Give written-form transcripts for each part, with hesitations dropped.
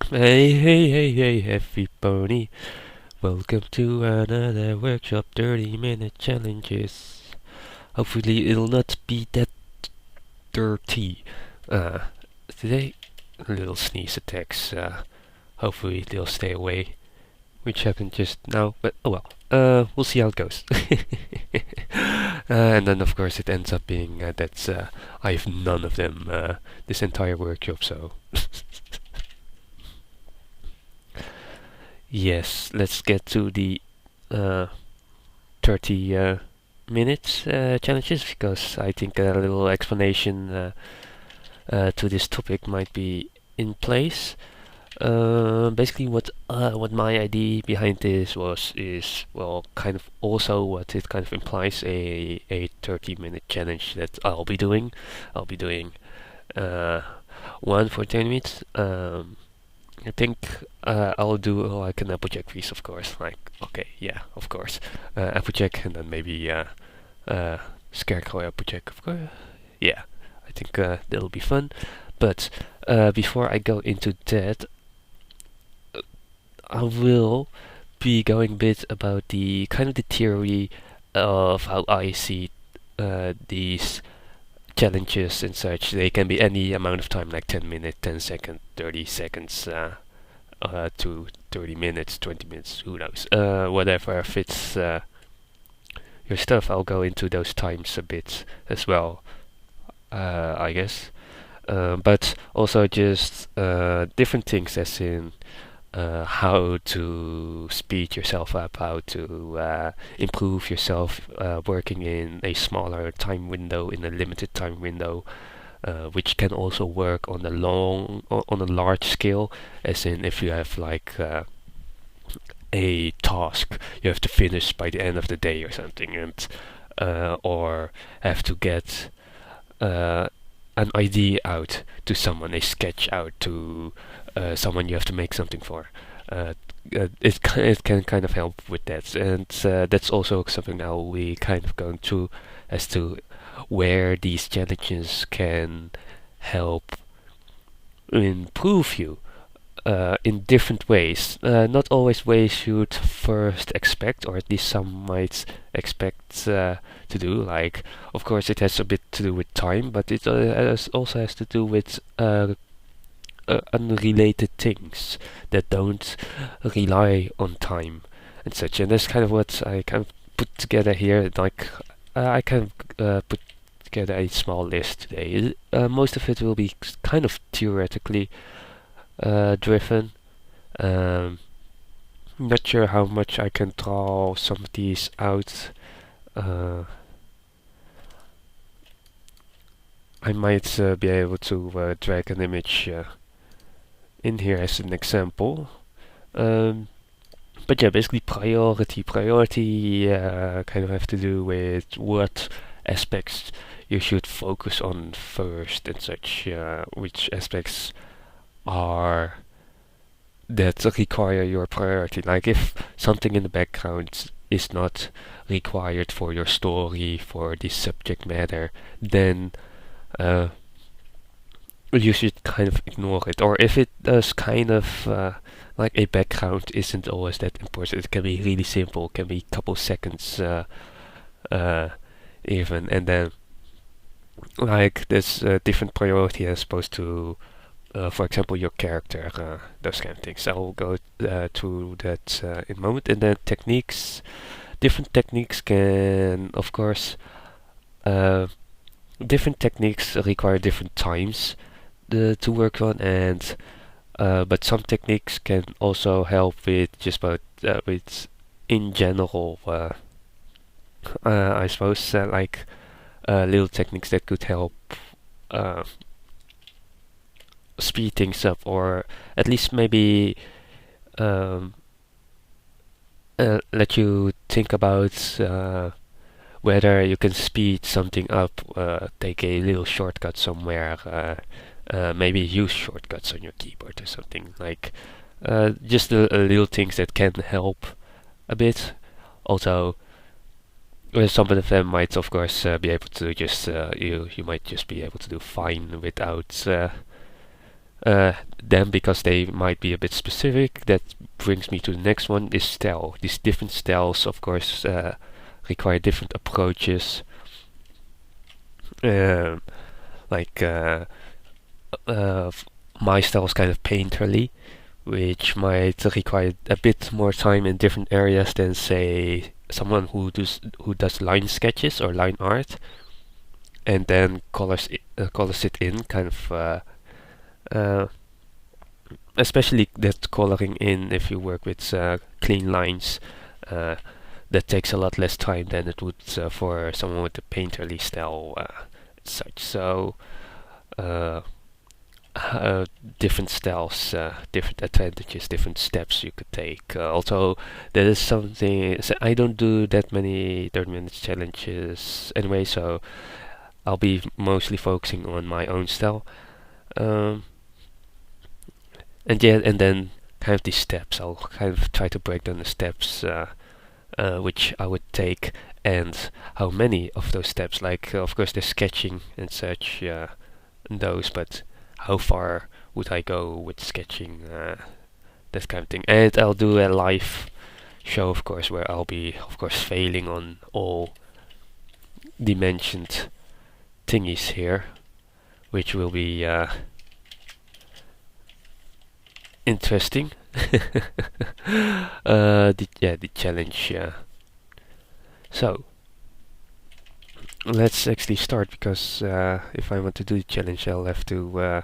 Hey, heavy pony. Welcome to another workshop 30-minute challenges. Hopefully, it'll not be that dirty. Uh, Today, little sneeze attacks. Hopefully, they'll stay away, which happened just now, but oh well. We'll see how it goes. And then, of course, it ends up being that I have none of them this entire workshop, so. Yes, let's get to the uh, 30 minutes challenges because I think a little explanation to this topic might be in place. Basically, what my idea behind this was is well, kind of also what it kind of implies a 30-minute challenge that I'll be doing. I'll be doing uh, one for 10 minutes. I think I'll do like an Applejack piece, of course. Like, okay, yeah, of course, Applejack, and then maybe uh, Scarecrow Applejack, of course. Yeah, I think that'll be fun. But before I go into that, I will be going a bit about the kind of the theory of how I see these challenges and such. They can be any amount of time, like 10 minutes, 10 seconds, 30 seconds, to 30 minutes, 20 minutes, who knows. Whatever fits your stuff, I'll go into those times a bit as well, I guess. But also just different things, as in how to speed yourself up, how to improve yourself working in a smaller time window, in a limited time window, which can also work on on a large scale, as in if you have like a task you have to finish by the end of the day or something, and or have to get uh, an idea out to someone, a sketch out to someone you have to make something for. It can kind of help with that, and that's also something now we kind of going through as to where these challenges can help improve you in different ways. Not always ways you'd first expect, or at least some might expect to do. Like, of course, it has a bit to do with time, but it also has to do with unrelated things that don't rely on time and such. And that's kind of what I kind of put together here. Like, I kind of put together a small list today. Most of it will be kind of theoretically driven. Um, Not sure how much I can draw some of these out. Uh, I might be able to drag an image in here as an example. Um, but yeah, basically priority. Priority kind of have to do with what aspects you should focus on first and such. Which aspects are that require your priority. Like if something in the background is not required for your story, for the subject matter, then uh, you should kind of ignore it. Or if it does kind of like a background isn't always that important. It can be really simple. It can be a couple seconds uh, even, and then like there's a different priority as opposed to for example, your character, those kind of things. I'll go through that in a moment. And then techniques. Different techniques can, of course, uh, different techniques require different times to work on, and but some techniques can also help with just about with in general. I suppose like little techniques that could help. Uh, Speed things up, or at least maybe um, let you think about whether you can speed something up, take a little shortcut somewhere, maybe use shortcuts on your keyboard or something, like just little things that can help a bit. Also, some of them might, of course, be able to just you might just be able to do fine without Then, because they might be a bit specific, that brings me to the next one, is style. These different styles, of course, require different approaches. Um, like my style is kind of painterly, which might require a bit more time in different areas than, say, someone who does line sketches or line art, and then colors it in, kind of. Uh, Especially that coloring in, if you work with clean lines, uh, that takes a lot less time than it would for someone with a painterly style, such. So uh, different styles, different advantages, different steps you could take. Also, that is something, so I don't do that many 30 minutes challenges anyway, so I'll be mostly focusing on my own style. Um, and yeah, and then kind of these steps. I'll kind of try to break down the steps which I would take, and how many of those steps. Like, of course, there's sketching and such, and those, but how far would I go with sketching, that kind of thing. And I'll do a live show, of course, where I'll be, of course, failing on all the mentioned thingies here, which will be interesting. The challenge. So let's actually start, because if I want to do the challenge, I'll have to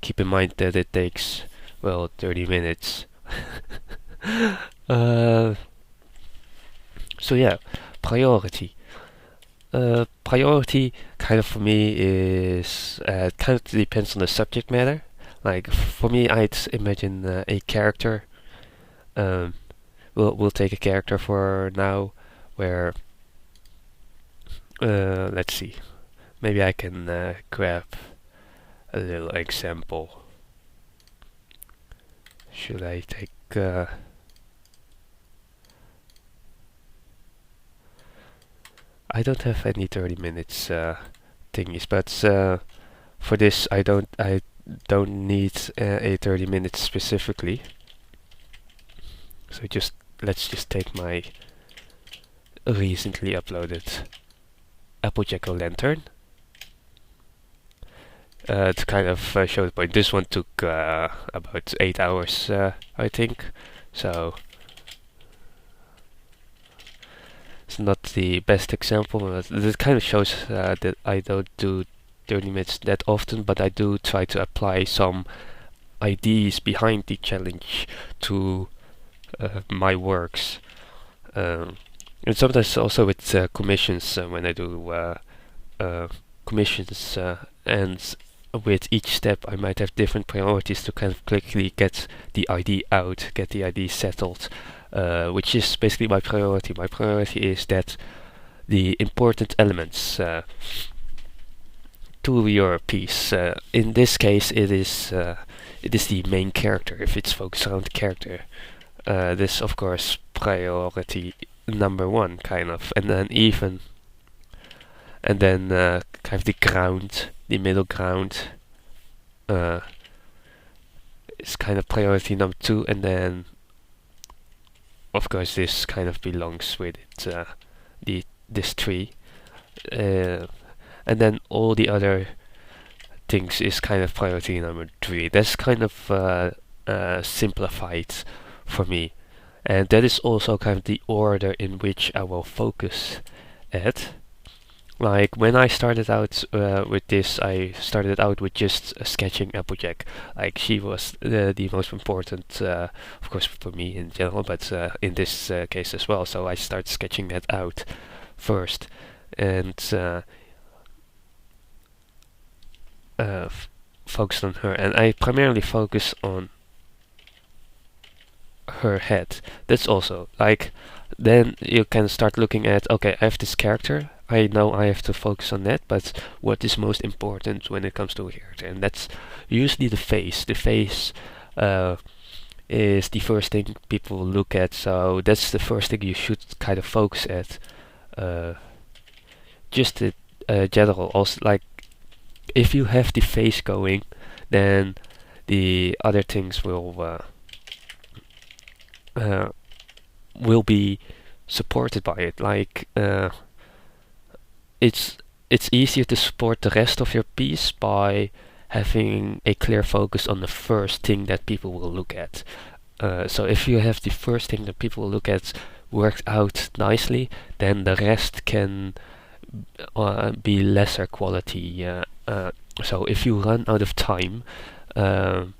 keep in mind that it takes, well, 30 minutes. uh, so yeah, priority. Priority kind of for me is kind of depends on the subject matter. Like for me, I'd imagine a character. Um, we'll take a character for now, where let's see, maybe I can grab a little example. Should I take? I don't have any 30 minutes thingies, but for this I don't need a 30 minutes specifically. So let's just take my recently uploaded Apple Jack-o'-lantern to kind of show the point. This one took about 8 hours, I think. So it's not the best example, but it kind of shows that I don't do 30 minutes that often, but I do try to apply some ideas behind the challenge to my works. And sometimes also with commissions, when I do commissions, and with each step I might have different priorities to kind of quickly get the idea out, get the idea settled, which is basically my priority. My priority is that the important elements to your piece. In this case, it is the main character. If it's focused around the character, this of course priority number one, kind of, and then kind of the ground, the middle ground, is kind of priority number two, and then of course this kind of belongs with it, this tree, and then all the other things is kind of priority number three. That's kind of simplified for me, and that is also kind of the order in which I will focus at. Like when I started out with this, I started out with just sketching Applejack. Like she was the most important, of course for me in general, but in this case as well. So I started sketching that out first, and focused on her. And I primarily focus on her head. That's also like, then you can start looking at, okay, I have this character, I know I have to focus on that, but what is most important when it comes to a character? And that's usually the face. The face is the first thing people look at, so that's the first thing you should kind of focus at. Just the general, also, like, if you have the face going, then the other things will be supported by it. Like it's easier to support the rest of your piece by having a clear focus on the first thing that people will look at. So if you have the first thing that people will look at worked out nicely, then the rest can be lesser quality. So if you run out of time, and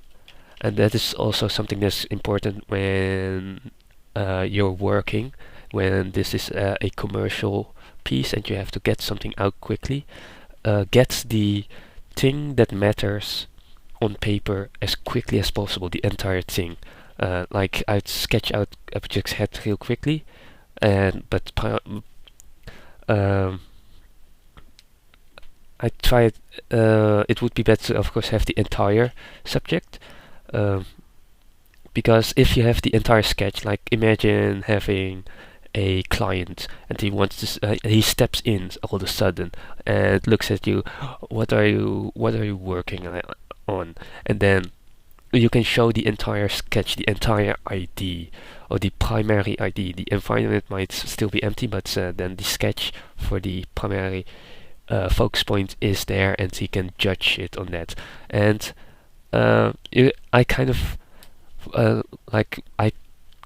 that is also something that's important when you're working, when this is a commercial piece and you have to get something out quickly, get the thing that matters on paper as quickly as possible, the entire thing. Like I'd sketch out a project's head real quickly, and but I tried. It would be better, of course, have the entire subject, um, because if you have the entire sketch, like imagine having a client and he wants to, he steps in all of a sudden and looks at you. What are you working on? And then you can show the entire sketch, the entire ID, or the primary ID. The environment might still be empty, but then the sketch for the primary focus point is there, and he can judge it on that. And I kind of I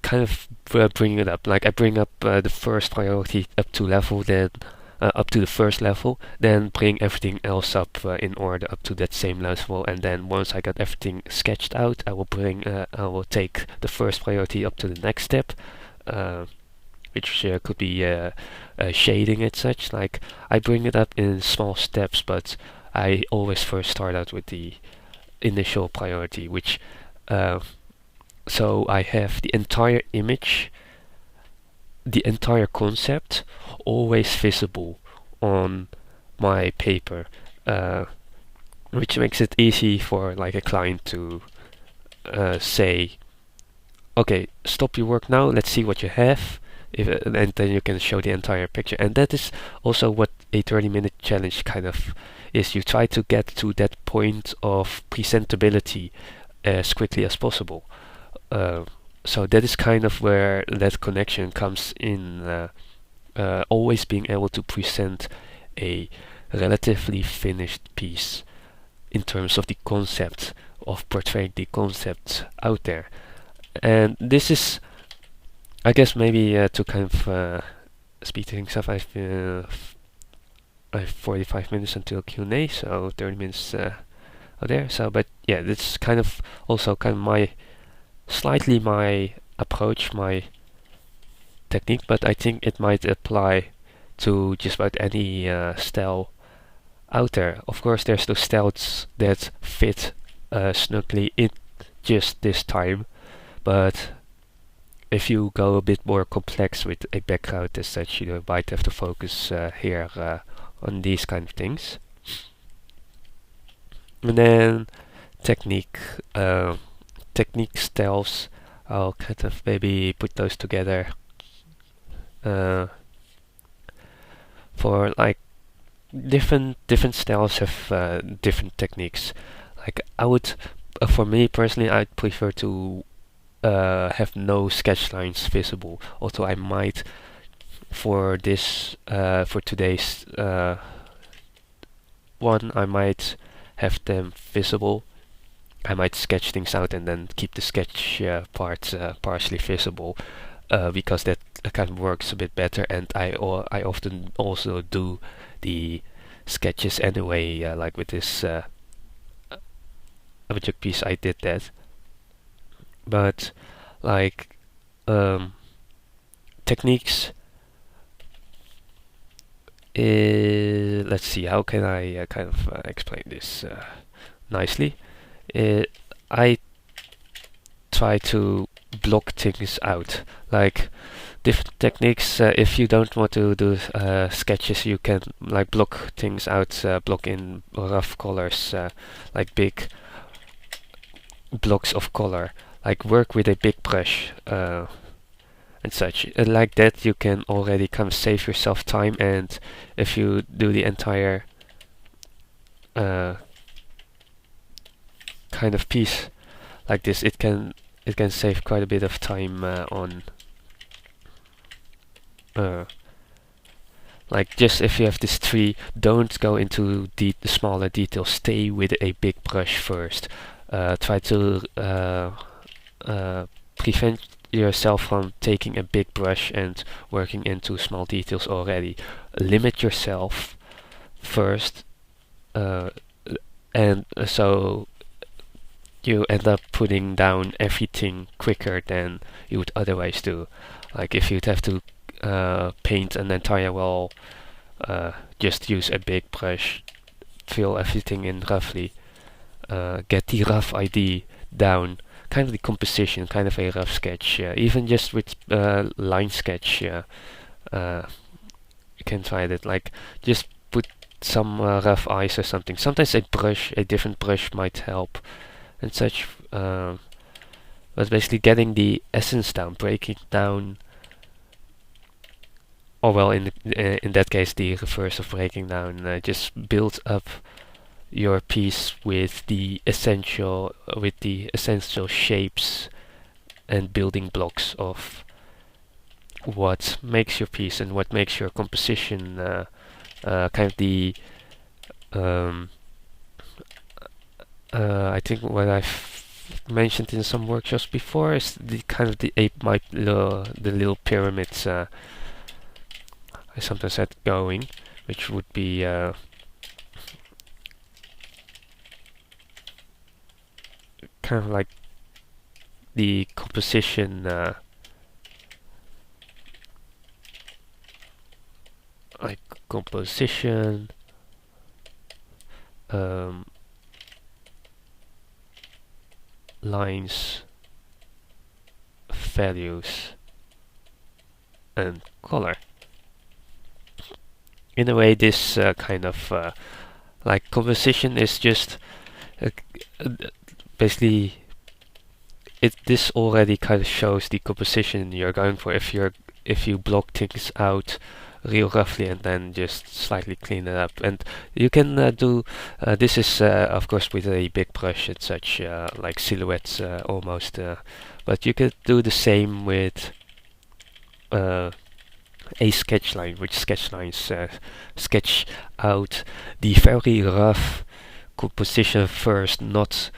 kind of bring it up. Like I bring up the first priority up to level, then up to the first level, then bring everything else up in order up to that same level, and then once I got everything sketched out, I will take the first priority up to the next step, which could be shading and such. Like I bring it up in small steps, but I always first start out with the initial priority, which so I have the entire image, the entire concept always visible on my paper, which makes it easy for like a client to say, okay, stop your work now, let's see what you have, and then you can show the entire picture. And that is also what a 30-minute challenge kind of is. You try to get to that point of presentability as quickly as possible. So that is kind of where that connection comes in, always being able to present a relatively finished piece in terms of the concept, of portraying the concept out there. And this is, I guess, maybe to kind of speed things up. I have 45 minutes until Q&A, so 30 minutes are there. So, but yeah, that's kind of also kind of my approach, my technique, but I think it might apply to just about any style out there. Of course, there's those styles that fit snugly in just this time, but if you go a bit more complex with a background as such, you might have to focus here on these kind of things. And then technique styles, I'll kind of maybe put those together for like different styles have different techniques. Like I would, for me personally, I'd prefer to have no sketch lines visible. Although I might, for this for today's one, I might have them visible. I might sketch things out and then keep the sketch parts partially visible, because that kind of works a bit better. And I often also do the sketches anyway, like with this object piece I did that. But like techniques, let's see, how can I kind of explain this nicely. I try to block things out, like different techniques. If you don't want to do sketches, you can like block things out, block in rough colors, like big blocks of color, like work with a big brush and such. And like that you can already kind of save yourself time, and if you do the entire kind kind of piece like this, it can save quite a bit of time on like just if you have this tree, don't go into the smaller details. Stay with a big brush first. Try to prevent yourself from taking a big brush and working into small details already. Limit yourself first, and so you end up putting down everything quicker than you would otherwise do. Like if you'd have to paint an entire wall, just use a big brush, fill everything in roughly, get the rough idea down, kind of the composition, kind of a rough sketch. Even just with line sketch, you can try that. Like just put some rough eyes or something. Sometimes a different brush might help and such. But basically getting the essence down, breaking down, or well, in that case, the reverse of breaking down. Just build up your piece with the essential shapes and building blocks of what makes your piece and what makes your composition kind of the I think what I've mentioned in some workshops before is the kind of the the little pyramids I sometimes had going, which would be kind of like the composition like composition lines, values, and color. In a way, this kind of like composition is just basically this already kind of shows the composition you're going for. If you block things out real roughly and then just slightly clean it up, and you can do this is of course with a big brush and such, like silhouettes almost, but you could do the same with a sketch line, which sketch lines sketch out the very rough composition first, not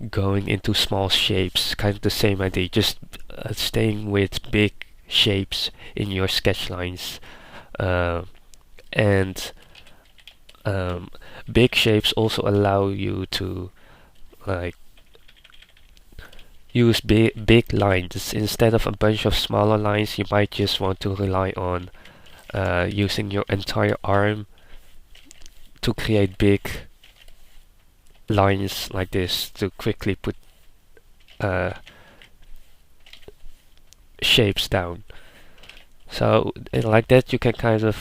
going into small shapes. Kind of the same idea, just staying with big shapes in your sketch lines, and big shapes also allow you to like use big lines instead of a bunch of smaller lines. You might just want to rely on using your entire arm to create big lines like this to quickly put shapes down. So like that you can kind of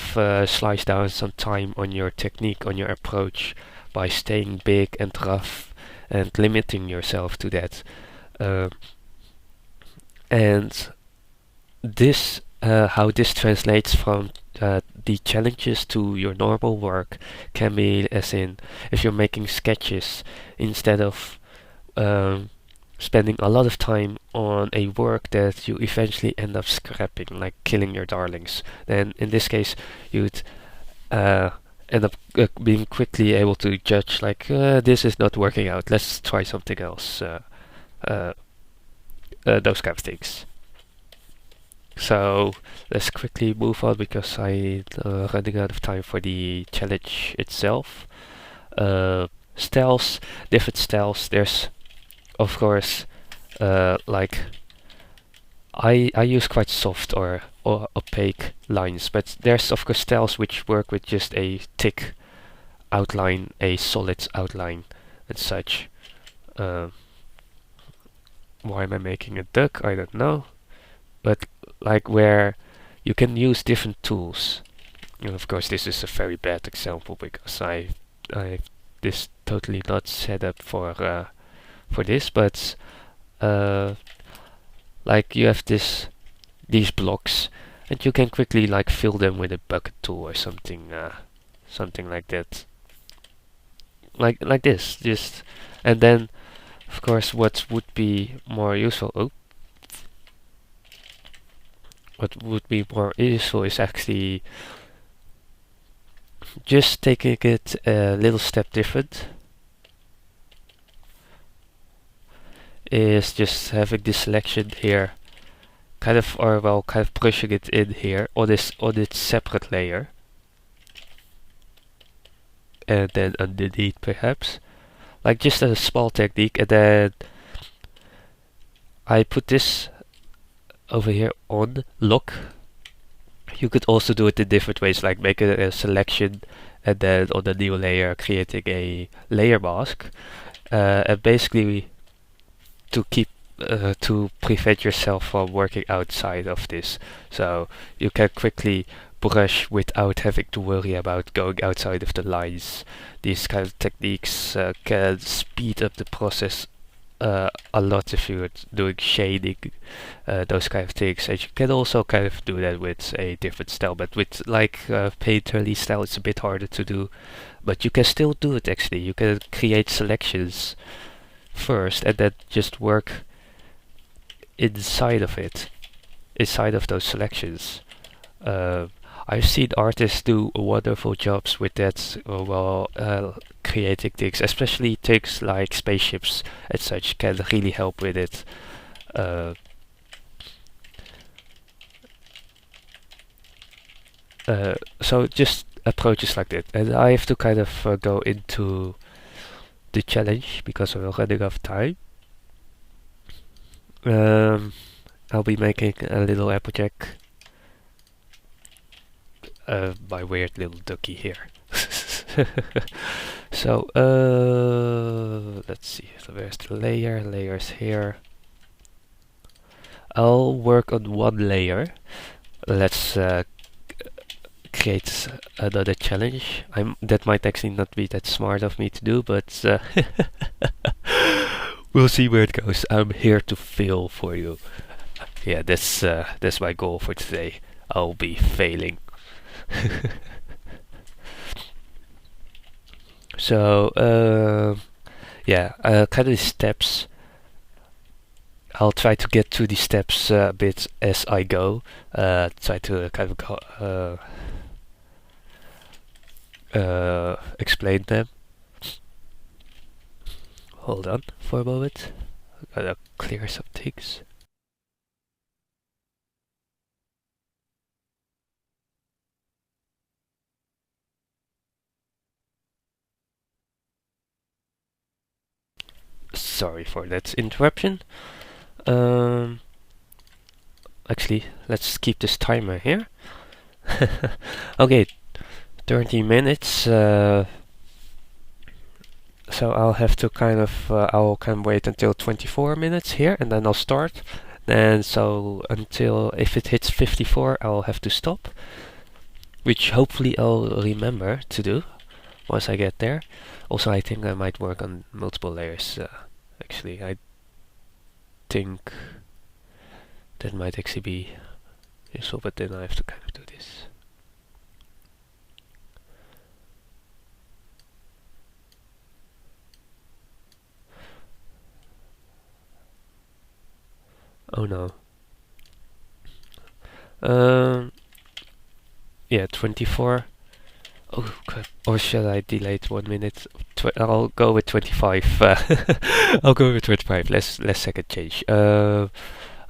slice down some time on your technique, on your approach, by staying big and rough and limiting yourself to that. And this how this translates from the challenges to your normal work can be as in, if you're making sketches, instead of spending a lot of time on a work that you eventually end up scrapping, like killing your darlings, then in this case you'd end up being quickly able to judge like this is not working out, let's try something else, those kind of things. So let's quickly move on because I'm running out of time for the challenge itself. Styles, different styles. There's, of course, like I use quite soft or opaque lines, but there's of course styles which work with just a thick outline, a solid outline, and such. Why am I making a duck? I don't know. But like where you can use different tools. And of course this is a very bad example because I this totally not set up for this, but like you have these blocks and you can quickly like fill them with a bucket tool or something something like that, like this, just, and then Of course, what would be more useful? Oh, what would be more useful is actually just taking it a little step different. Is just having this selection here, kind of, or well, kind of pushing it in here on its separate layer, and then underneath perhaps, like just a small technique, and then I put this over here on lock. You could also do it in different ways, like make a selection and then on the new layer creating a layer mask, and basically to keep to prevent yourself from working outside of this, so you can quickly brush without having to worry about going outside of the lines. These kind of techniques can speed up the process a lot if you're doing shading, those kind of things. And you can also kind of do that with a different style, but with like painterly style it's a bit harder to do, but you can still do it actually. You can create selections first and then just work inside of it, inside of those selections. I've seen artists do wonderful jobs with that while creating things, especially things like spaceships and such can really help with it. Uh, so just approaches like that, and I have to kind of go into the challenge because we're running out of time. I'll be making a little applejack. My weird little ducky here. So, let's see. So where's the layer? Layers here. I'll work on one layer. Let's create another challenge. That might actually not be that smart of me to do, but we'll see where it goes. I'm here to fail for you. Yeah, that's my goal for today. I'll be failing. So, yeah, kind of the steps. I'll try to get to the steps a bit as I go. Try to kind of explain them. Hold on for a moment. I gotta clear some things. Sorry for that interruption. Actually, let's keep this timer here. Okay, 30 minutes. So I'll have to kind of I'll kind of wait until 24 minutes here, and then I'll start. And so until if it hits 54, I'll have to stop, which hopefully I'll remember to do once I get there. Also, I think I might work on multiple layers. Actually, I think that might actually be useful, but then I have to kind of do this. Oh no. Yeah, 24. Oh, God. Or should I delay it 1 minute? I'll go with 25. I'll go with 25. Less second change. I'm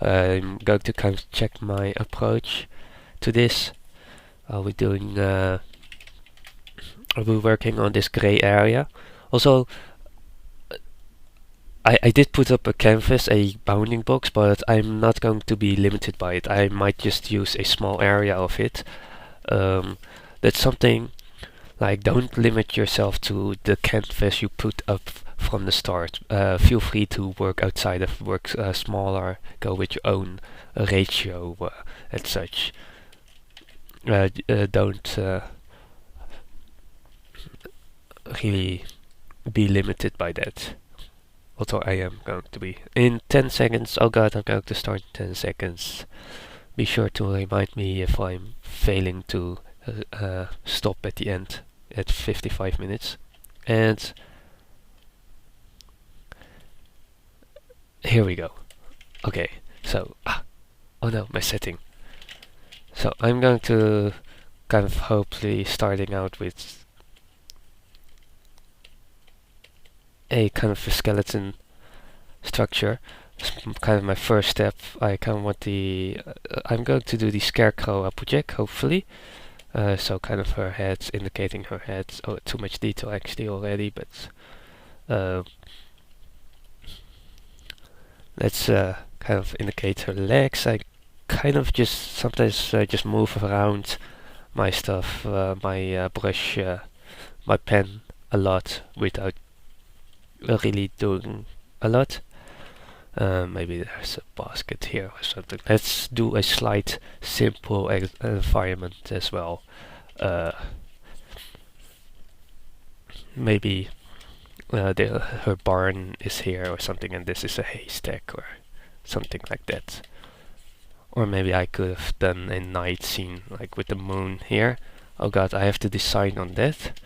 going to kind of check my approach to this. I'll be doing. I'll be working on this gray area. Also, I did put up a canvas, a bounding box, but I'm not going to be limited by it. I might just use a small area of it. That's something. Like, don't limit yourself to the canvas you put up from the start. Feel free to work outside of work smaller, go with your own ratio and such. Don't really be limited by that. Although I am going to be. In 10 seconds, oh god, I'm going to start in 10 seconds. Be sure to remind me if I'm failing to stop at the end at 55 minutes. And here we go. Okay, so oh no, my setting. So I'm going to kind of hopefully starting out with a kind of a skeleton structure. It's kind of my first step. I kind of want the I'm going to do the scarecrow project, hopefully. So kind of her head, indicating her head. Oh, too much detail actually already, but let's kind of indicate her legs. I kind of just sometimes just move around my stuff, my brush, my pen a lot without really doing a lot. Maybe there's a basket here or something. Let's do a slight simple environment as well. Maybe her barn is here or something, and this is a haystack or something like that. Or maybe I could have done a night scene, like with the moon here. Oh god, I have to decide on that.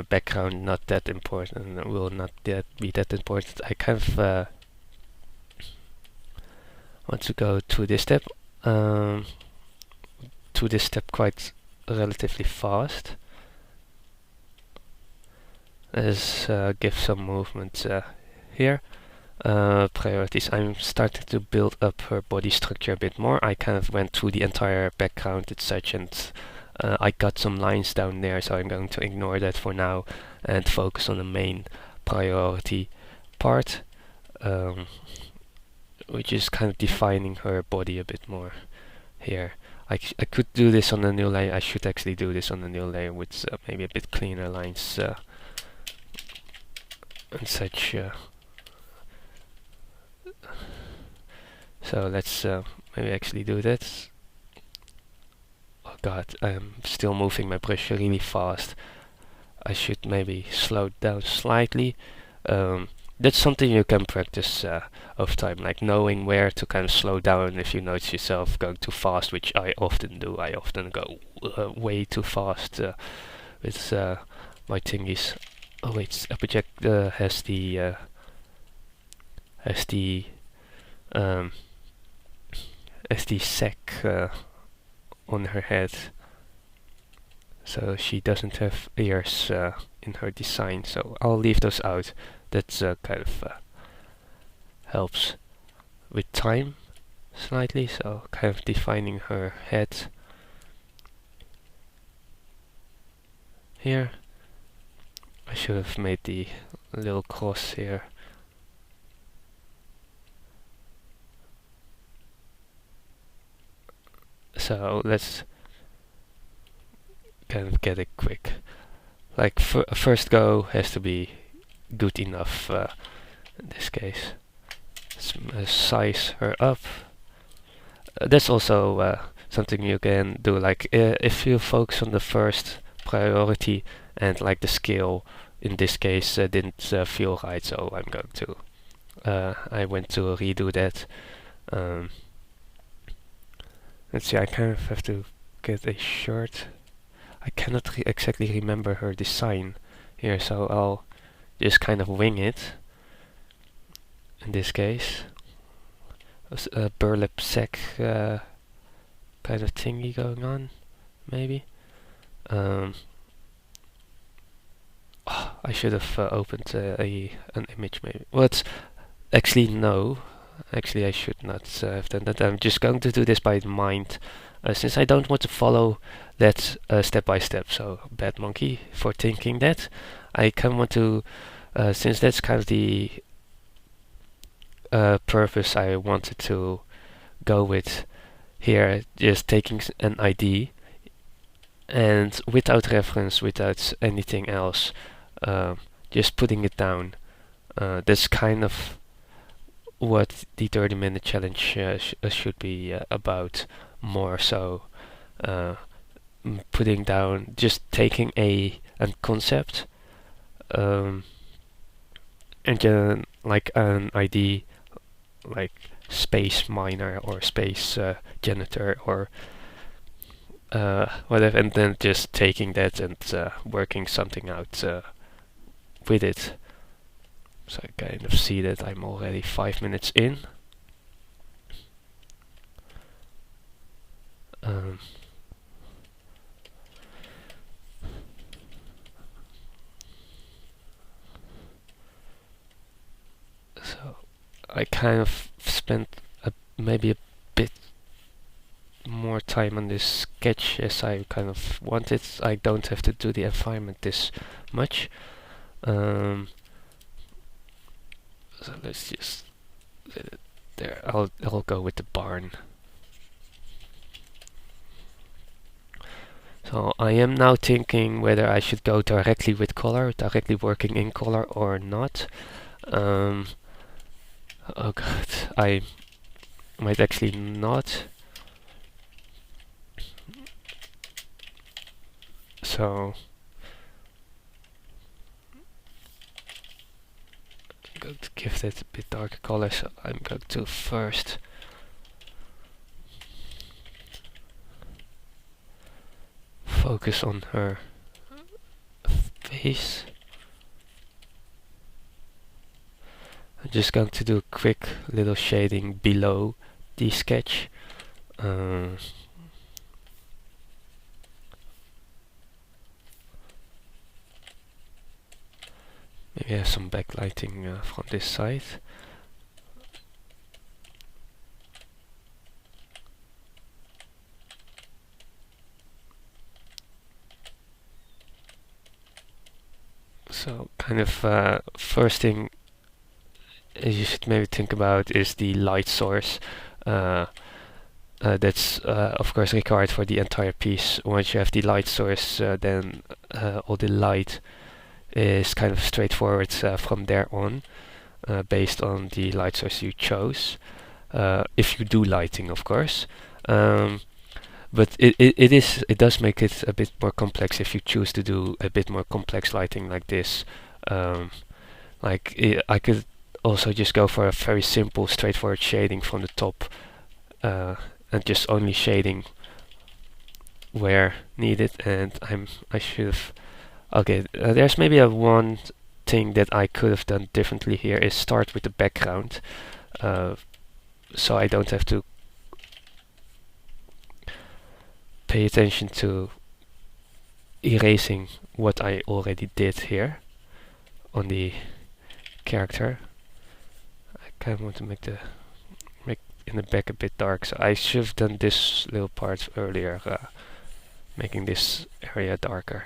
Background not that important, will not be that important. I kind of want to go to this step. To this step quite relatively fast. Let's give some movement here. Priorities. I'm starting to build up her body structure a bit more. I kind of went through the entire background and such, and I got some lines down there, so I'm going to ignore that for now and focus on the main priority part, which is kind of defining her body a bit more here. I could do this on a new layer. I should actually do this on a new layer with maybe a bit cleaner lines and such. So let's maybe actually do that. Oh god, I'm still moving my brush really fast. I should maybe slow down slightly. That's something you can practice over time, like knowing where to kind of slow down if you notice yourself going too fast, which I often do. I often go way too fast with my thingies. Oh wait, a project has the sack on her head, so she doesn't have ears in her design, so I'll leave those out. That's kind of helps with time slightly, so kind of defining her head here. I should have made the little cross here. So let's kind of get it quick. Like first go has to be good enough in this case. Let's size her up. That's also something you can do, like if you focus on the first priority and like the scale in this case didn't feel right, so I'm going to I went to redo that. Let's see, I kind of have to get a shirt. I cannot exactly remember her design here, so I'll just kind of wing it. In this case, a burlap sack kind of thingy going on, maybe. Oh, I should have opened an image, maybe. Well, it's actually no. Actually, I should not have done that. I'm just going to do this by mind, since I don't want to follow that step by step. So, bad monkey for thinking that. I kind of want to, since that's kind of the purpose I wanted to go with here, just taking an ID and without reference, without anything else, just putting it down. That's kind of what the 30-minute challenge should be about, more so putting down, just taking a concept and then like an ID, like space miner or space janitor or whatever, and then just taking that and working something out with it. So I kind of see that I'm already 5 minutes in. So I kind of spent maybe a bit more time on this sketch as I kind of wanted. I don't have to do the environment this much. So let's just let it there. I'll go with the barn. So I am now thinking whether I should go directly with color, directly working in color or not. Oh god, I might actually not. So I'm going to give that a bit darker color, so I'm going to first focus on her face. I'm just going to do a quick little shading below the sketch. Maybe have some backlighting from this side. So kind of first thing you should maybe think about is the light source. That's of course required for the entire piece. Once you have the light source, then all the light is kind of straightforward from there on, based on the light source you chose. If you do lighting, of course. But it does make it a bit more complex if you choose to do a bit more complex lighting like this. I could also just go for a very simple, straightforward shading from the top, and just only shading where needed. And I should have. Okay, there's maybe one thing that I could have done differently here is start with the background, so I don't have to pay attention to erasing what I already did here on the character. I kind of want to make in the back a bit dark, so I should have done this little part earlier, making this area darker.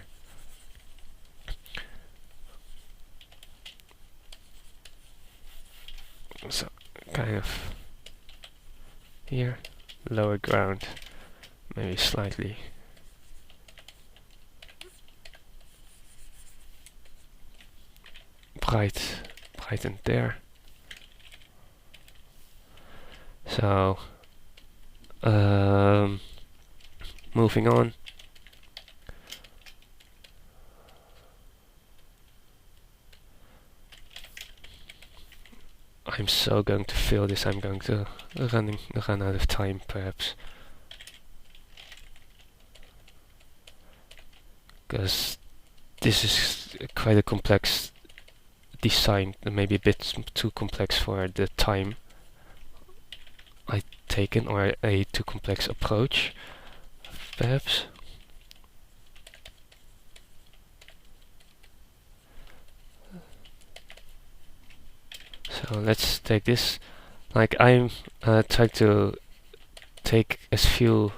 So kind of here, lower ground, maybe slightly brightened there. So moving on. I'm so going to feel this. I'm going to run out of time, perhaps, because this is quite a complex design, maybe a bit too complex for the time I taken, or a too complex approach, perhaps. So let's take this. Like I'm trying to take as few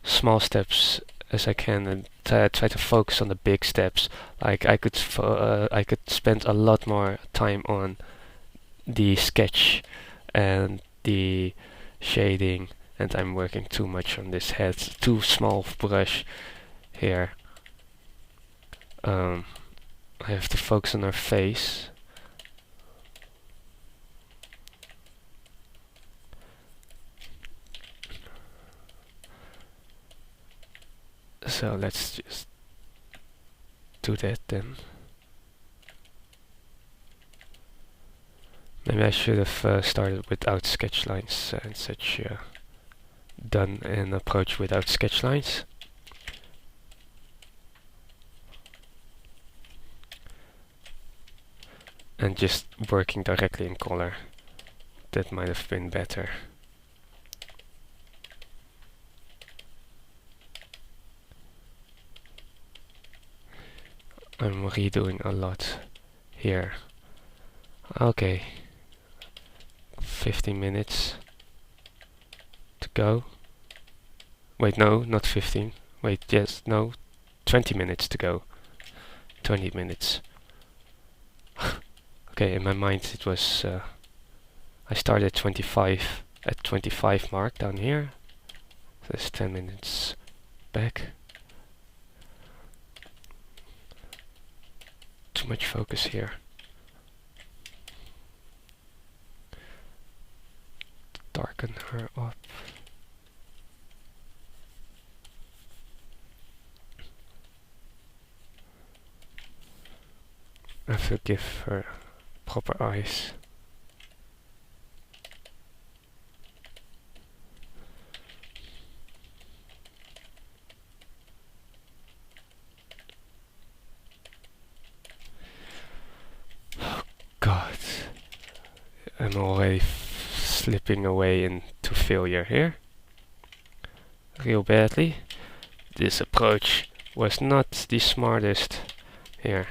small steps as I can, and try to focus on the big steps. Like I could spend a lot more time on the sketch and the shading, and I'm working too much on this head. Too small brush here. I have to focus on her face. So let's just do that then. Maybe I should have started without sketch lines and such, done an approach without sketch lines. and just working directly in color. That might have been better. I'm redoing a lot here. Okay, 15 minutes to go. Wait, no, not 15. Wait, yes, no, 20 minutes to go. 20 minutes. Okay, in my mind it was, I started at 25 mark down here. So that's 10 minutes back. Too much focus here. Darken her up. I have to give her proper eyes. Oh God, I'm already slipping away into failure here. Real badly. This approach was not the smartest here.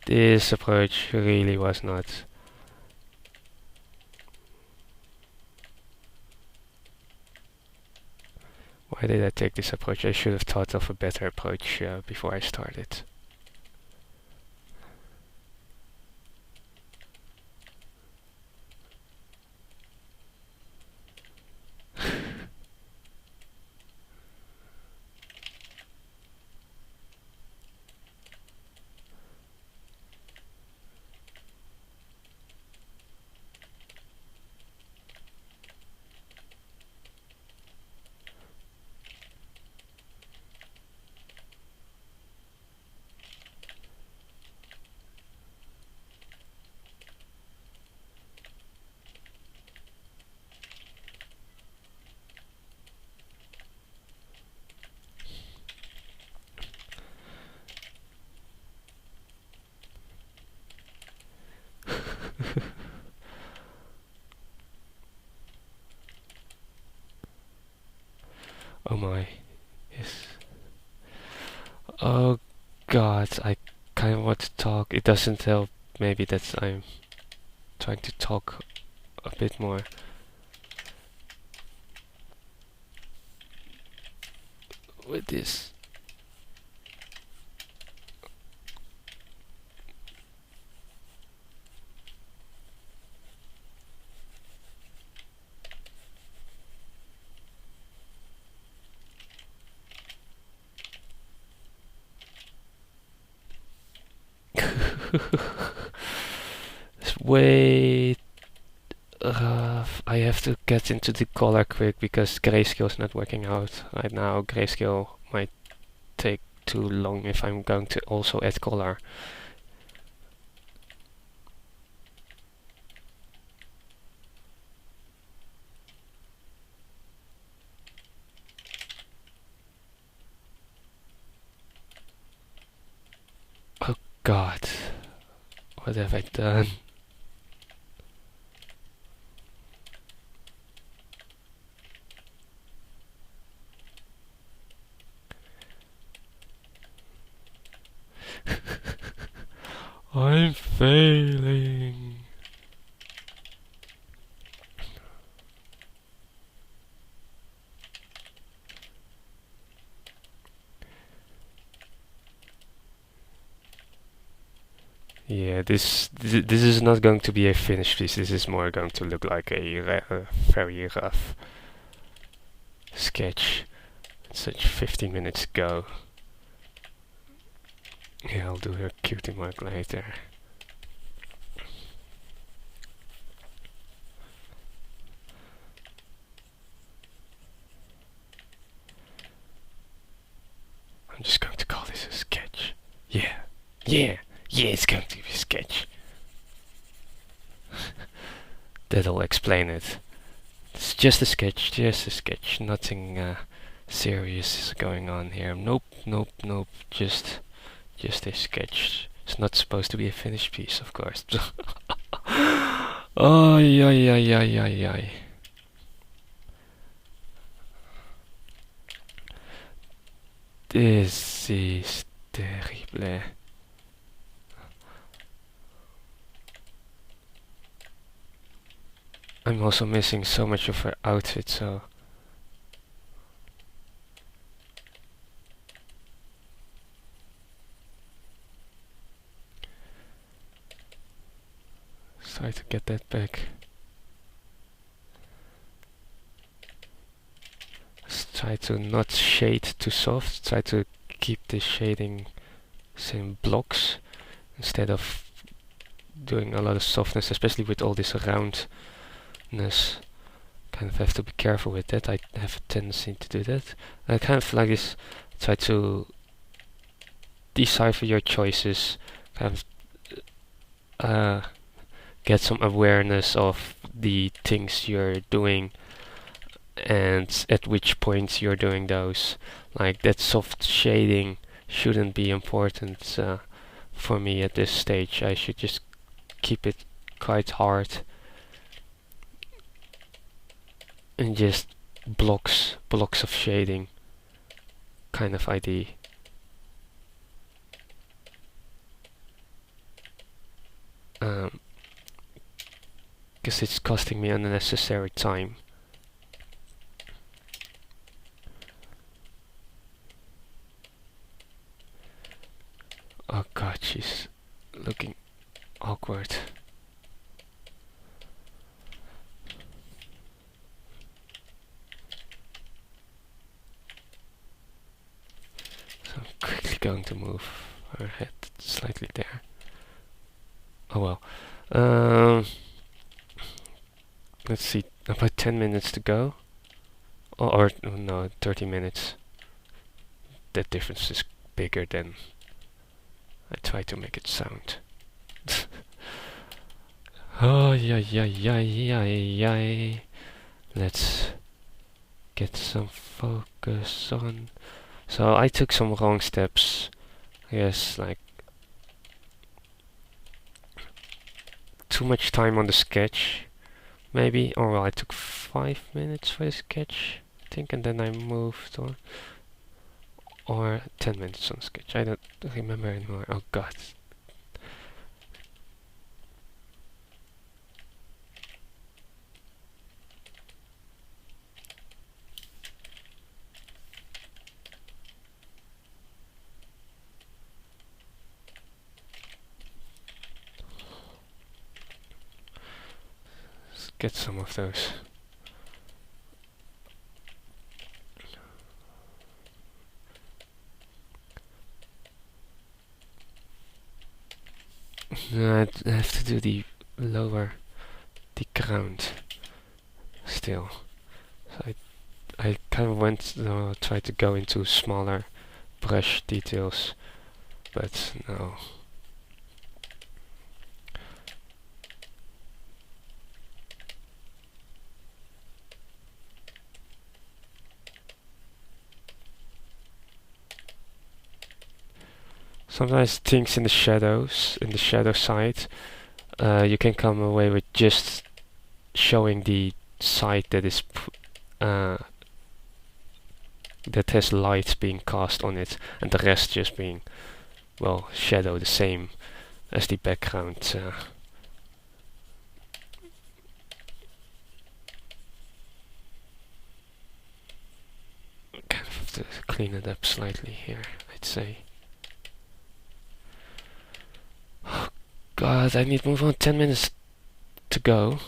This approach really was not. Why did I take this approach? I should have thought of a better approach before I started. Oh my, yes. Oh God, I kind of want to talk. It doesn't help maybe that I'm trying to talk a bit more. With this. Wait, I have to get into the color quick because grayscale is not working out right now. Grayscale might take too long if I'm going to also add color. Oh God, what have I done? I'm failing. Yeah, this is not going to be a finished piece. This is more going to look like a very rough sketch. Such 15 minutes ago. Yeah, I'll do her cutie mark later. I'm just going to call this a sketch. Yeah, it's going to be a sketch. That'll explain it. It's just a sketch, nothing serious is going on here. Nope, just a sketch. It's not supposed to be a finished piece, of course. Oh, yeah, yeah, yeah, yeah, yeah. This is terrible. I'm also missing so much of her outfit, so... Let's try to get that back. Let's try to not shade too soft. Try to keep the shading in blocks instead of doing a lot of softness, especially with all this roundness. Kind of have to be careful with that. I have a tendency to do that. I kind of like this. Try to decipher your choices. Kind of get some awareness of the things you're doing and at which point you're doing those. Like that soft shading shouldn't be important for me at this stage. I should just keep it quite hard and just blocks of shading kind of idea. Because it's costing me unnecessary time. Oh god, she's looking awkward. So I'm quickly going to move her head slightly there. Oh well. Let's see, about 10 minutes to go. Or no, 30 minutes. That difference is bigger than I try to make it sound. Oh, yeah, yeah, yeah, yeah, yeah. Let's get some focus on. So I took some wrong steps. Yes, like too much time on the sketch. Maybe, or well, I took 5 minutes for the sketch, I think, and then I moved on. Or 10 minutes on sketch. I don't remember anymore. Oh god. Let's get some of those. No, I have to do the lower, the ground still. So I kind of went, tried to go into smaller brush details, but no. Sometimes things in the shadows, in the shadow side, you can come away with just showing the side that is that has light being cast on it, and the rest just being, well, shadow the same as the background. Kind of have to clean it up slightly here, I'd say. Oh god, I need to move on. 10 minutes to go.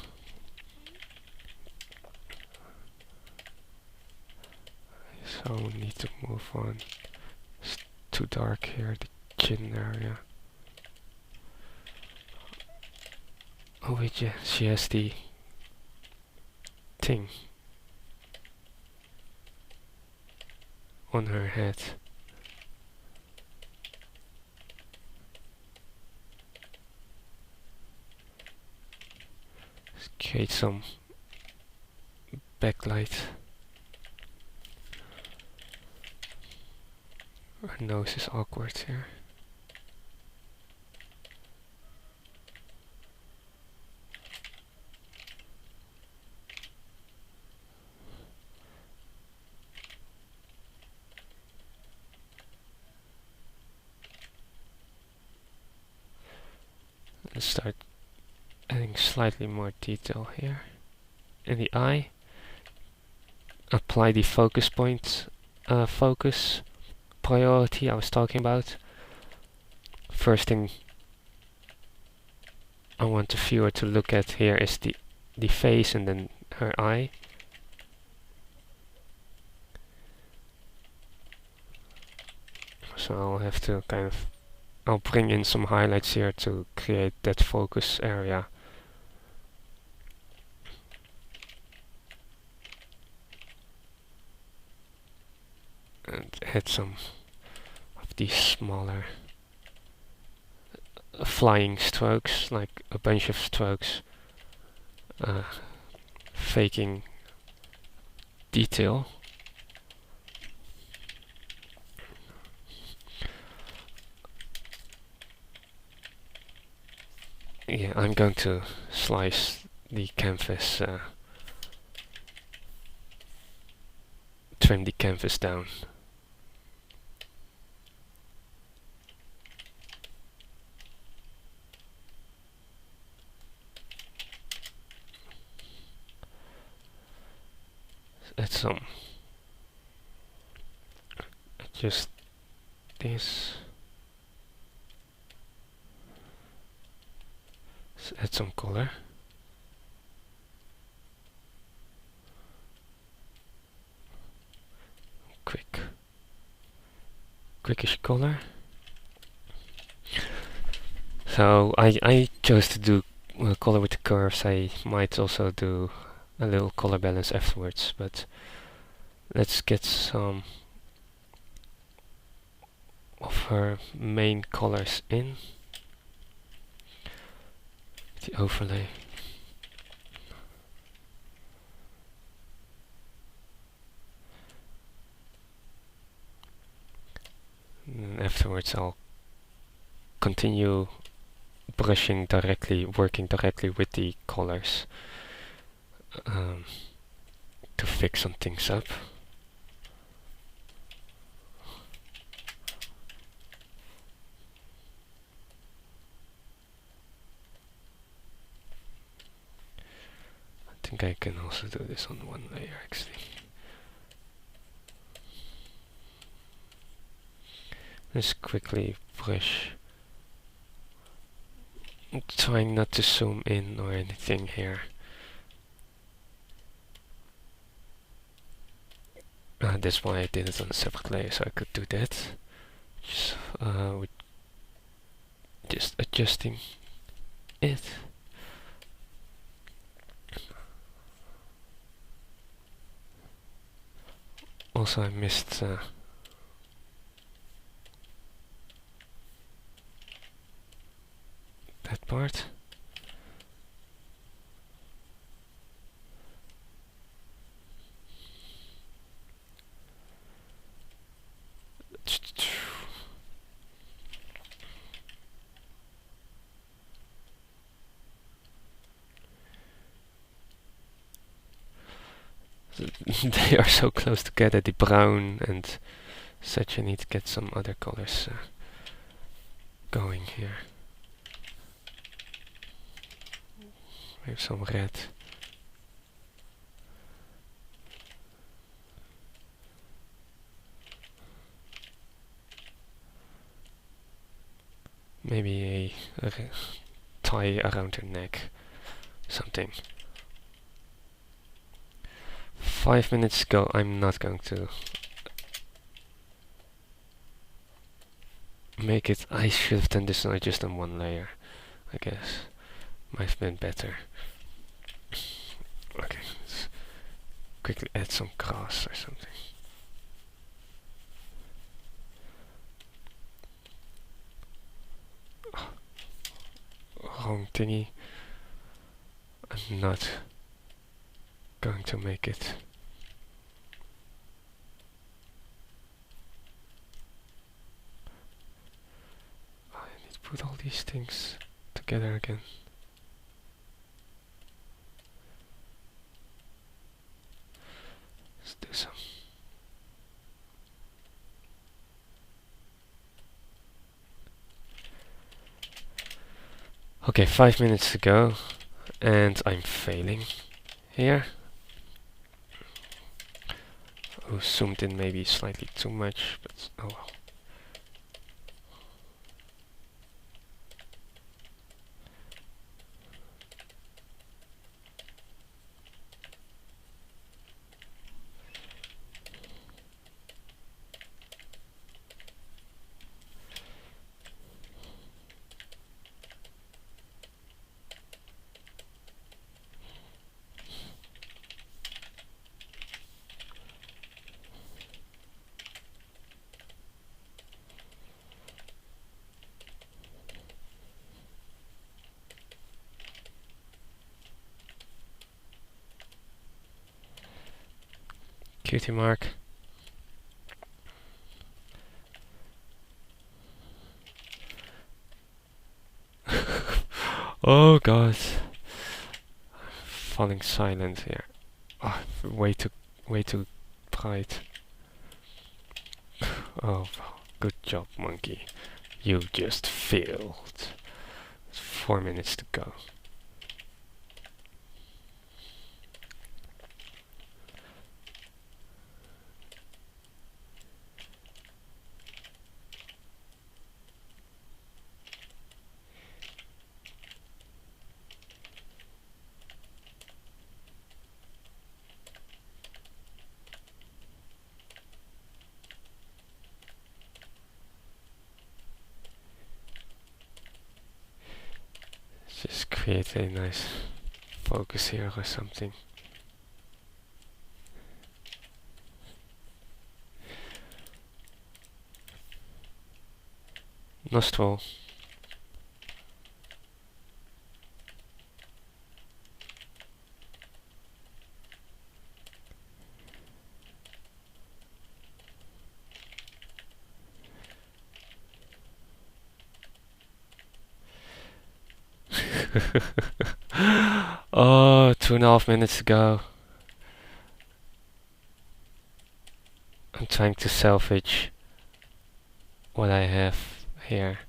So we need to move on. It's too dark here, the chin area. Oh wait, yeah, she has the thing on her head. Let's create some backlight. Her nose is awkward here. Let's start adding slightly more detail here. In the eye, apply the focus point, focus priority I was talking about. First thing I want the viewer to look at here is the face and then her eye. So I'll have to I'll bring in some highlights here to create that focus area. And add some of these smaller flying strokes, like a bunch of strokes, faking detail. Yeah, I'm going to slice the canvas, trim the canvas down. Add some, adjust this. Add some color. Quickish color. So I chose to do color with the curves. I might also do a little color balance afterwards, but let's get some of her main colors in the overlay. And afterwards I'll continue brushing directly, working directly with the colors to fix some things up. I think I can also do this on one layer actually. Just quickly brush, trying not to zoom in or anything here. That's why I did it on a separate layer, so I could do that. With just adjusting it. Also, I missed that part. They are so close together, the brown and such. I need to get some other colors going here. Maybe some red. Maybe a tie around her neck. Something. 5 minutes ago, I'm not going to make it. I should have done this not just on one layer, I guess. Might have been better. Okay, let's quickly add some grass or something. Oh, wrong thingy. I'm not going to make it. I need to put all these things together again. Let's do some. Okay, 5 minutes to go, and I'm failing here. Oh, zoomed in maybe slightly too much, but oh well. Cutie mark. Oh god. Falling silent here. Oh, way too bright. Oh, good job, monkey. You just failed. 4 minutes to go. Just create a nice focus here or something. Nostril. Oh, 2.5 minutes to go. I'm trying to salvage what I have here.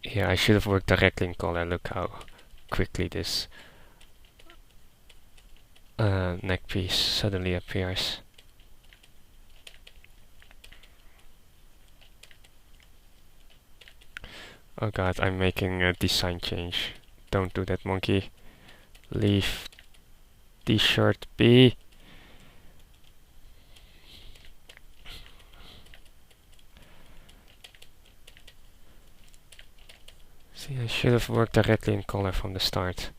Here, I should have worked directly in color. Look how quickly this neck piece suddenly appears. Oh god, I'm making a design change. Don't do that, monkey. Leave t-shirt be. See, I should have worked directly in color from the start.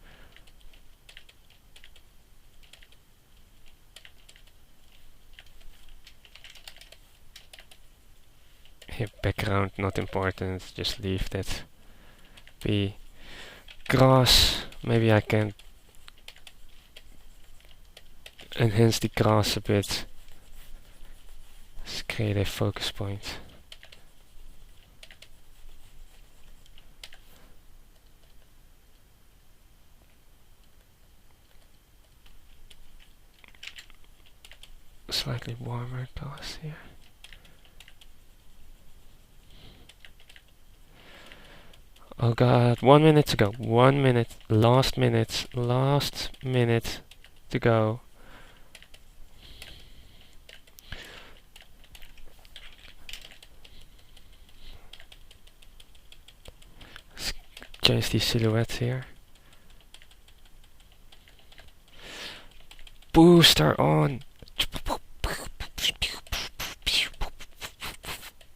Here, background not important, just leave that be. Grass, maybe I can enhance the grass a bit. Let's create a focus point. Slightly warmer grass here. Oh god, 1 minute to go. 1 minute. Last minute. Last minute to go. Let's change the silhouette here. Booster on!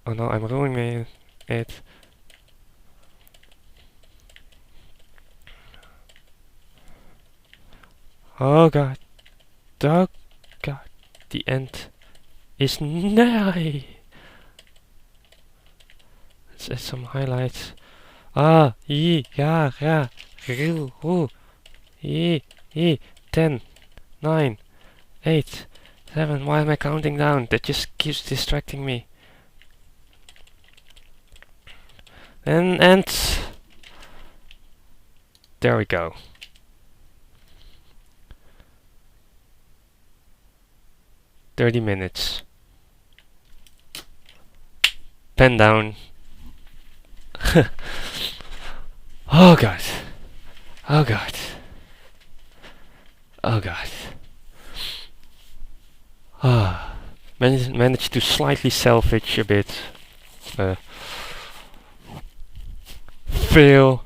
Oh no, I'm ruining it. Oh god. Oh god. The end is nigh. Let's add some highlights. Ah, yeah, yeah, ooh, 10, 9, 8, 7. Why am I counting down? That just keeps distracting me. And there we go. .30 minutes. pen down. Oh god. Oh god. Oh god. Ah. Managed to slightly salvage a bit. Fail.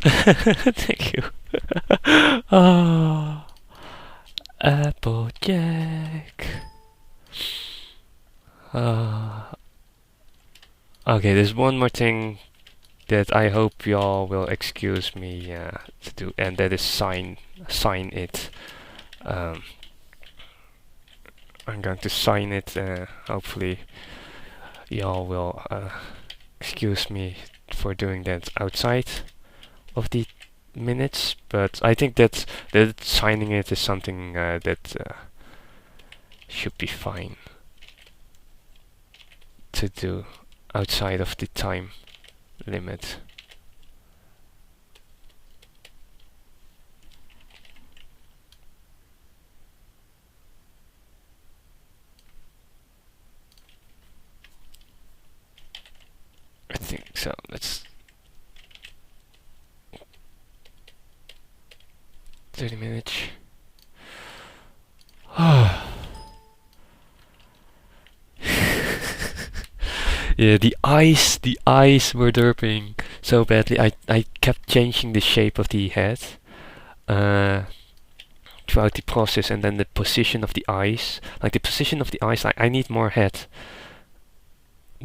Thank you. Oh. Applejack. Okay, there's one more thing that I hope y'all will excuse me to do, and that is sign it. Um, I'm going to sign it. Hopefully, y'all will excuse me for doing that outside of the minutes. But I think that signing it is something that should be fine to do outside of the time limit. I think so. Let's 30 minutes. Yeah, the eyes were derping so badly. I kept changing the shape of the head throughout the process, and then the position of the eyes. Like the position of the eyes, like I need more head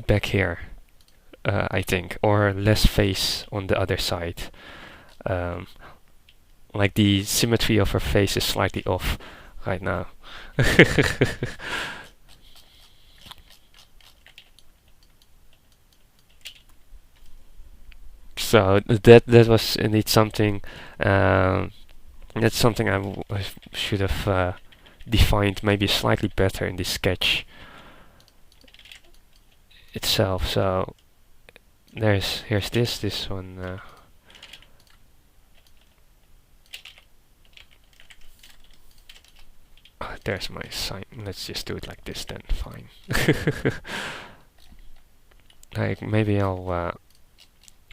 back here, I think, or less face on the other side. Like the symmetry of her face is slightly off right now. So that was indeed something. That's something I should have defined maybe slightly better in the sketch itself. So here's this one. There's my sign. Let's just do it like this then. Fine. Like maybe I'll.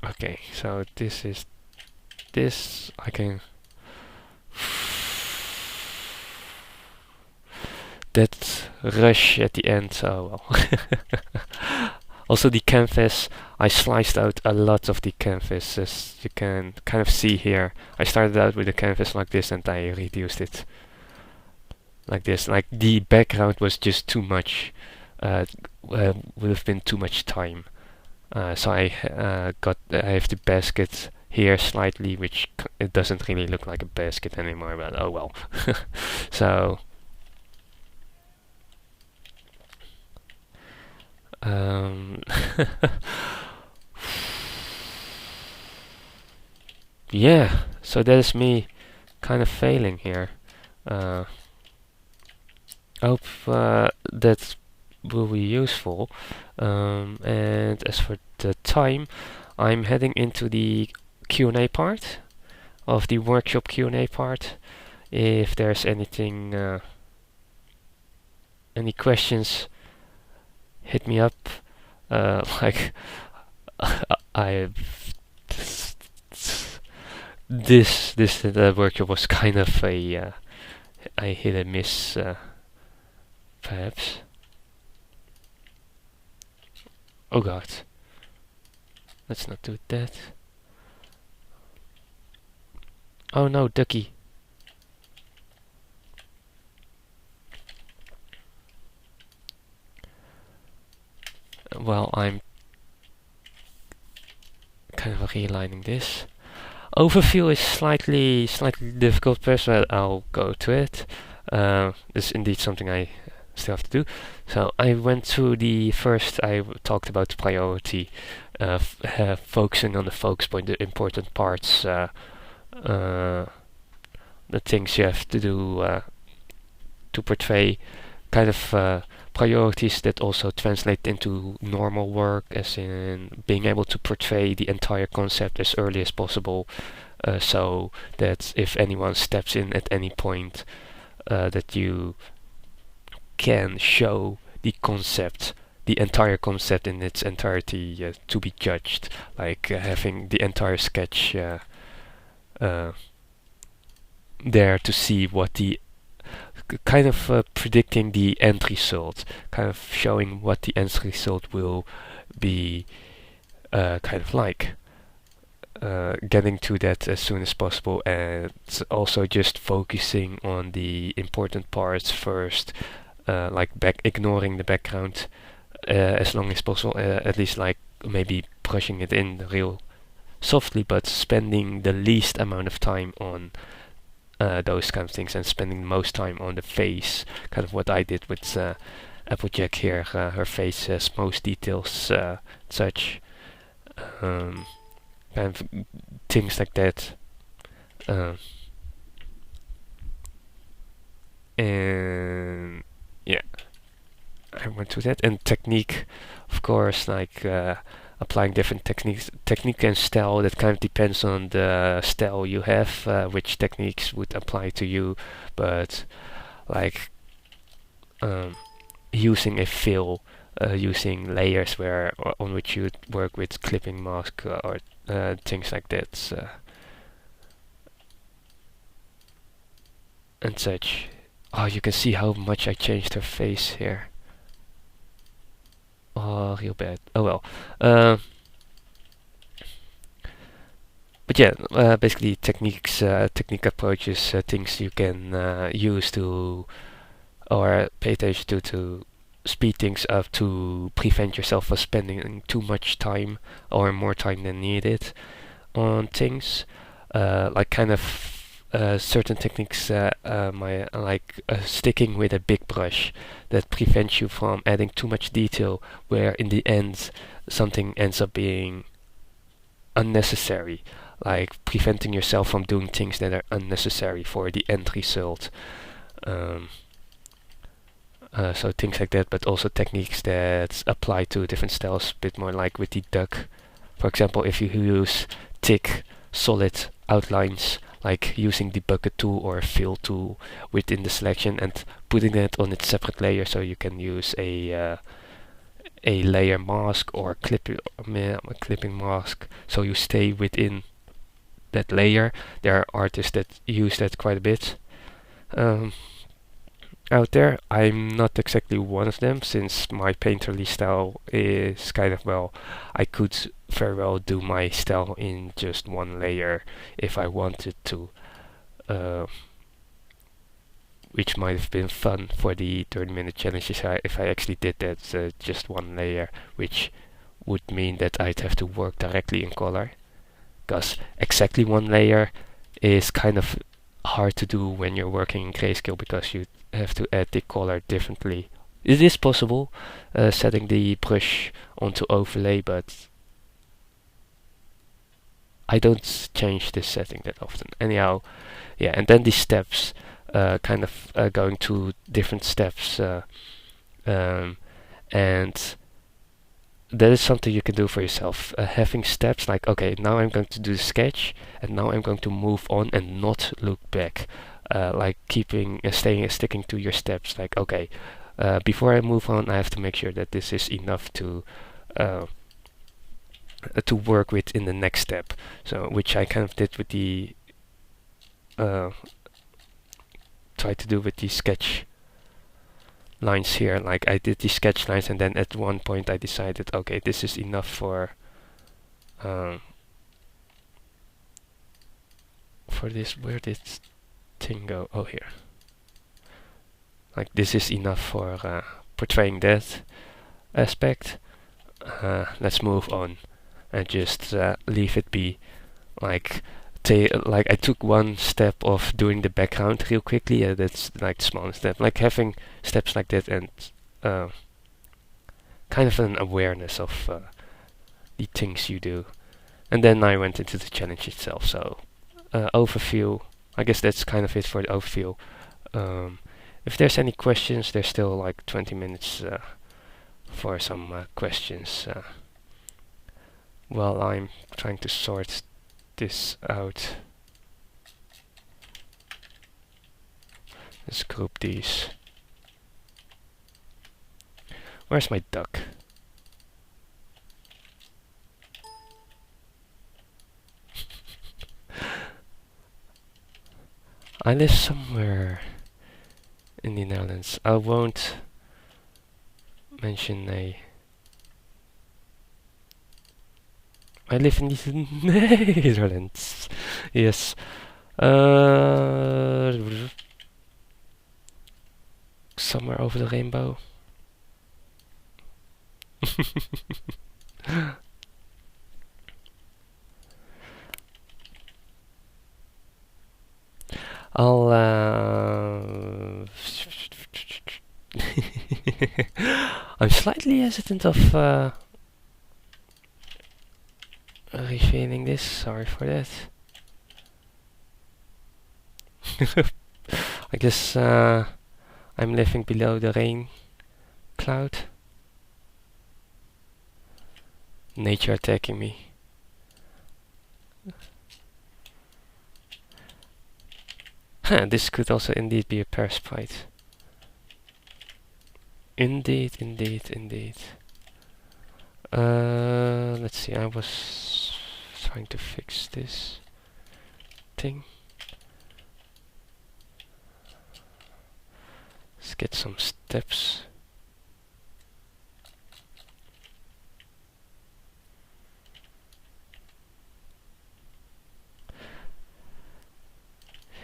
Okay, so this is this. I can. That rush at the end. Oh well. Also the canvas. I sliced out a lot of the canvas, as you can kind of see here. I started out with the canvas like this, and I reduced it like this. Like the background was just too much. Would have been too much time. So I have the basket here slightly, which it doesn't really look like a basket anymore. But oh well. So yeah. So that is me, kind of failing here. Hope that will be useful. And as for the time, I'm heading into the Q&A part of the workshop Q&A part. If there's anything, any questions, hit me up. Like I this workshop was kind of a I hit a miss, perhaps. Oh god. Let's not do that. Oh no, ducky. Well, I'm kind of realigning this. Overview is slightly difficult, but I'll go to it. This is indeed something I still have to do. So I went through the first. I talked about the priority, focusing on the focus point, the important parts, the things you have to do to portray, kind of priorities that also translate into normal work, as in being able to portray the entire concept as early as possible, so that if anyone steps in at any point, that you can show the concept, the entire concept in its entirety to be judged, like having the entire sketch uh, there to see what the kind of predicting the end result, kind of showing what the end result will be kind of like. Getting to that as soon as possible, and also just focusing on the important parts first, like ignoring the background as long as possible, at least like maybe brushing it in real softly, but spending the least amount of time on those kind of things and spending the most time on the face, kind of what I did with Applejack here. Her face has most details, such. Um, kind of things like that. Uh, and yeah, I went to that. And technique, of course, like applying different technique and style. That kind of depends on the style you have, which techniques would apply to you. But like using a fill, using layers where on which you work with clipping mask or things like that. And such. Oh, you can see how much I changed her face here. Oh, real bad. Oh well. But yeah, basically technique approaches, things you can use to or pay attention to speed things up to prevent yourself from spending too much time or more time than needed on things. Like kind of certain techniques, my like sticking with a big brush that prevents you from adding too much detail, where in the end something ends up being unnecessary, like preventing yourself from doing things that are unnecessary for the end result. Um, so things like that, but also techniques that apply to different styles, a bit more like with the duck. For example, if you use thick, solid outlines, like using the bucket tool or fill tool within the selection and putting it on its separate layer, so you can use a layer mask or clipping mask, so you stay within that layer. There are artists that use that quite a bit. Um, Out there. I'm not exactly one of them, since my painterly style is kind of, well, I could very well do my style in just one layer if I wanted to, uh, which might have been fun for the 30-minute challenges if I actually did that, just one layer, which would mean that I'd have to work directly in color, because exactly one layer is kind of hard to do when you're working in grayscale, because you have to add the color differently. It is possible setting the brush onto overlay, but I don't change this setting that often. Anyhow, yeah, and then the steps, kind of going to different steps, um, and that is something you can do for yourself. Having steps like, okay, now I'm going to do the sketch, and now I'm going to move on and not look back. Like sticking to your steps. Like, okay, before I move on, I have to make sure that this is enough to work with in the next step. So, which I kind of did with the try to do with the sketch lines here. Like, I did the sketch lines, and then at one point I decided, okay, this is enough for this. Where did thing go? Oh, here. Like, this is enough for portraying that aspect. Let's move on and just leave it be. Like, I took one step of doing the background real quickly. That's like the smallest step. Like having steps like that, and kind of an awareness of the things you do. And then I went into the challenge itself. So overview. I guess that's kind of it for the overview. If there's any questions, there's still like 20 minutes for some questions. While I'm trying to sort this out. Let's group these. Where's my duck? I live somewhere in the Netherlands. I won't mention a... I live in the Netherlands. Yes. Somewhere over the rainbow. I'll I'm slightly hesitant of revealing this. Sorry for that. I guess I'm living below the rain cloud. Nature attacking me. Huh, this could also indeed be a parasite. Indeed, indeed, indeed. Let's see, I was trying to fix this thing. Let's get some steps.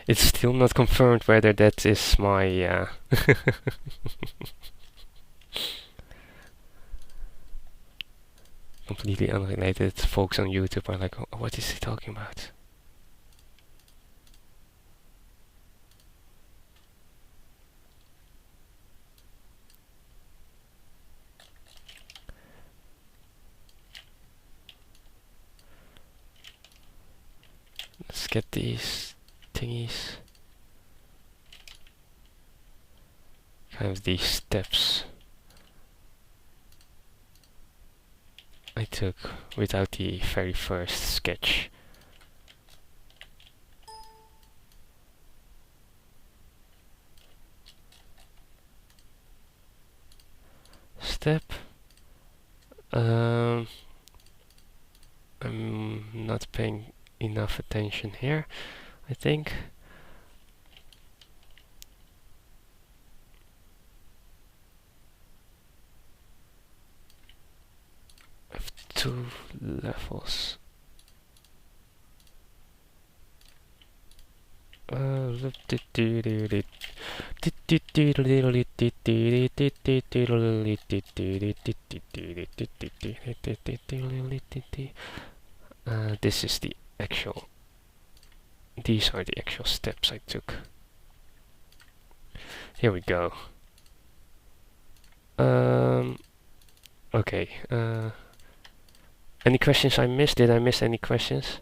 It's still not confirmed whether that is my completely unrelated folks on YouTube are like, oh, what is he talking about? Let's get these thingies. Kind of these steps I took without the very first sketch. Step. I'm not paying enough attention here, I think. I have 2 levels. This is the actual... These are the actual steps I took. Here we go. Okay. Any questions I missed? Did I miss any questions?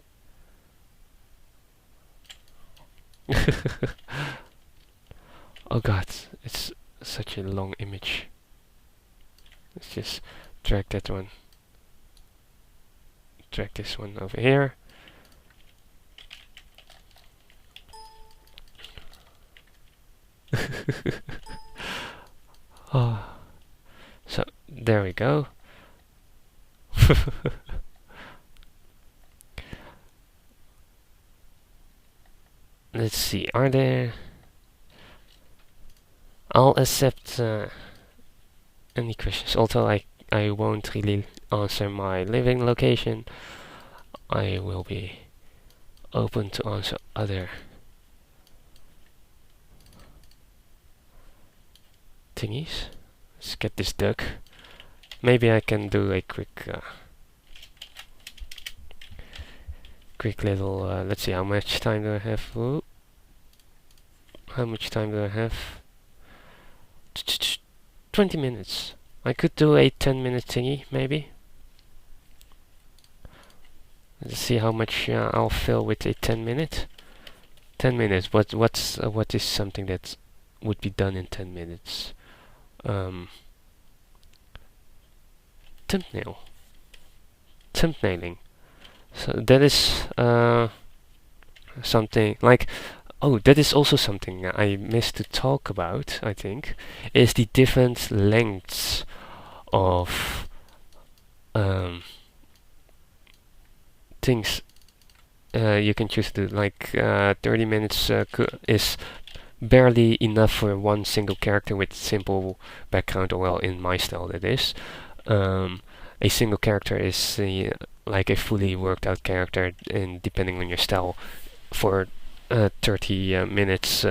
Oh god, it's such a long image. Let's just drag that one. Drag this one over here. Oh, so there we go. Let's see, are there... I'll accept any questions, although I won't really answer my living location. I will be open to answer other thingies. Let's get this duck. Maybe I can do a quick little, let's see, how much time do I have? Ooh. How much time do I have? 20 minutes. I could do a 10-minute thingy, maybe. Let's see how much I'll fill with a 10-minute. 10 minutes. What is something that would be done in 10 minutes? Thumbnailing. So that is something like... Oh, that is also something I missed to talk about, I think, is the different lengths of things you can choose to do. Like 30 minutes is barely enough for one single character with simple background, or well, in my style that is. A single character is like a fully worked out character, and depending on your style, for 30 minutes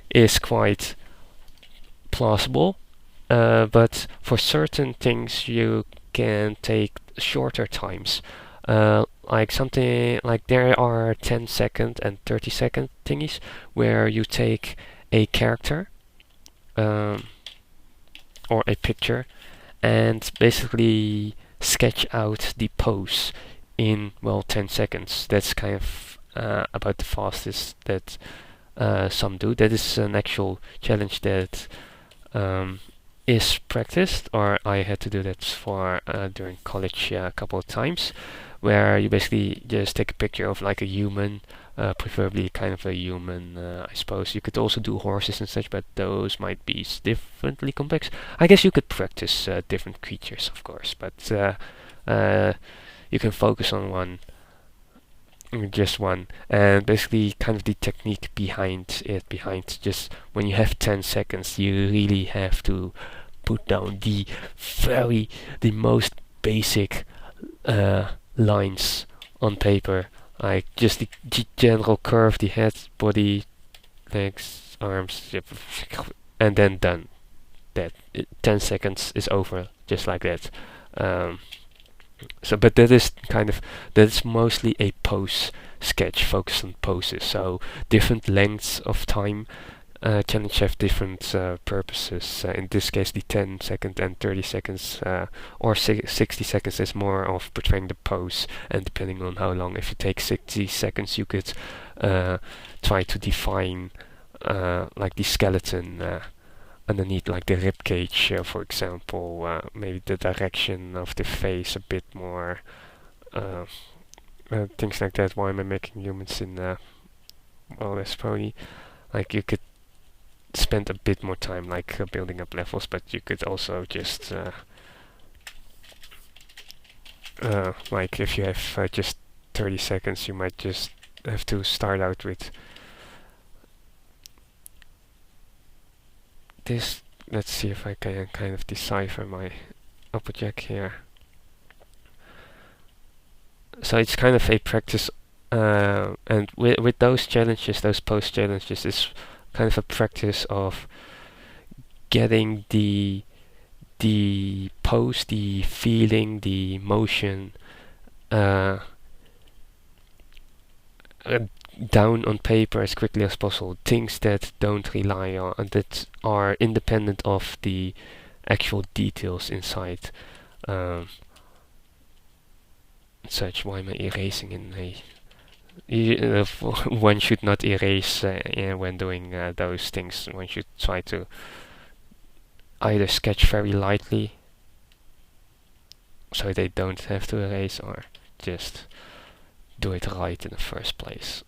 is quite plausible. But for certain things, you can take shorter times. Like something like there are 10-second and 30-second thingies where you take a character or a picture and basically sketch out the pose in, well, 10 seconds. That's kind of about the fastest that some do. That is an actual challenge that is practiced, or I had to do that for during college a couple of times, where you basically just take a picture of like a human, preferably kind of a human. I suppose you could also do horses and such, but those might be differently complex. I guess you could practice different creatures, of course, but you can focus on just one, and basically kind of the technique behind just when you have 10 seconds, you really have to put down the most basic lines on paper, like just the general curve, the head, body, legs, arms, and then done. 10 seconds is over, just like that. But that's mostly a pose sketch focused on poses. So different lengths of time challenge have different purposes. In this case, the 10-second and 30 seconds or 60 seconds is more of portraying the pose, and depending on how long. If you take 60 seconds, you could try to define like the skeleton underneath, like the rib cage, for example, maybe the direction of the face a bit more, things like that. Why am I making humans in well, that's probably like you could spend a bit more time like building up levels, but you could also just like if you have just 30 seconds, you might just have to start out with this. Let's see if I can kind of decipher my object here. So it's kind of a practice, and with those challenges, those post challenges, is kind of a practice of getting the pose, the feeling, the motion down on paper as quickly as possible. Things that don't rely on, that are independent of the actual details inside. Such. Why am I erasing in a? One should not erase when doing those things. One should try to either sketch very lightly so they don't have to erase, or just do it right in the first place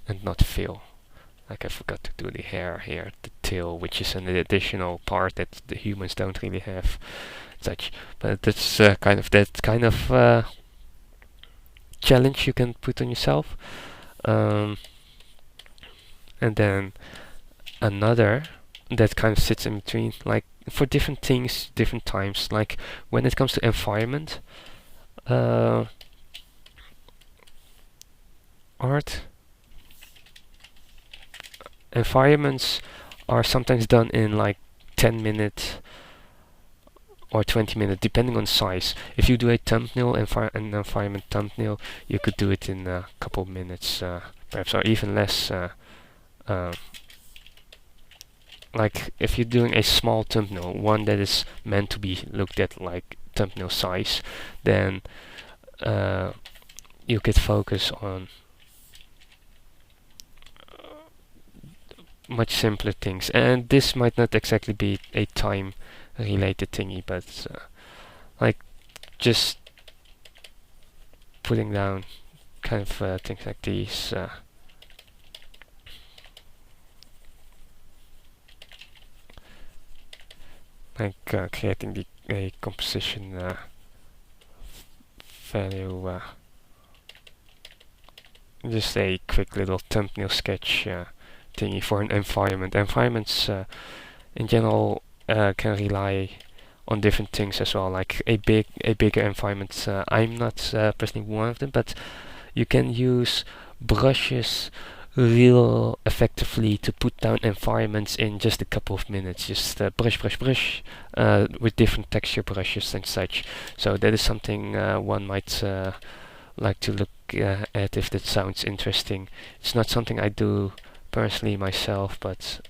and not fail. Like I forgot to do the hair here, the tail, which is an additional part that the humans don't really have. Such, but that's kind of challenge you can put on yourself. And then another that kind of sits in between, like for different things, different times. Like when it comes to environment, art. Environments are sometimes done in like 10-minute or 20-minute, depending on size. If you do a thumbnail, an environment thumbnail, you could do it in a couple of minutes, perhaps, or even less. Like if you're doing a small thumbnail, one that is meant to be looked at like thumbnail size, then you could focus on much simpler things. And this might not exactly be a time related thingy, but like just putting down kind of things like these. Like creating the a composition value, just a quick little thumbnail sketch thingy for an environment. Environments in general can rely on different things as well, like a bigger environment. I'm not personally one of them, but you can use brushes real effectively to put down environments in just a couple of minutes. Just brush with different texture brushes and such. So that is something one might like to look at if that sounds interesting. It's not something I do personally myself, but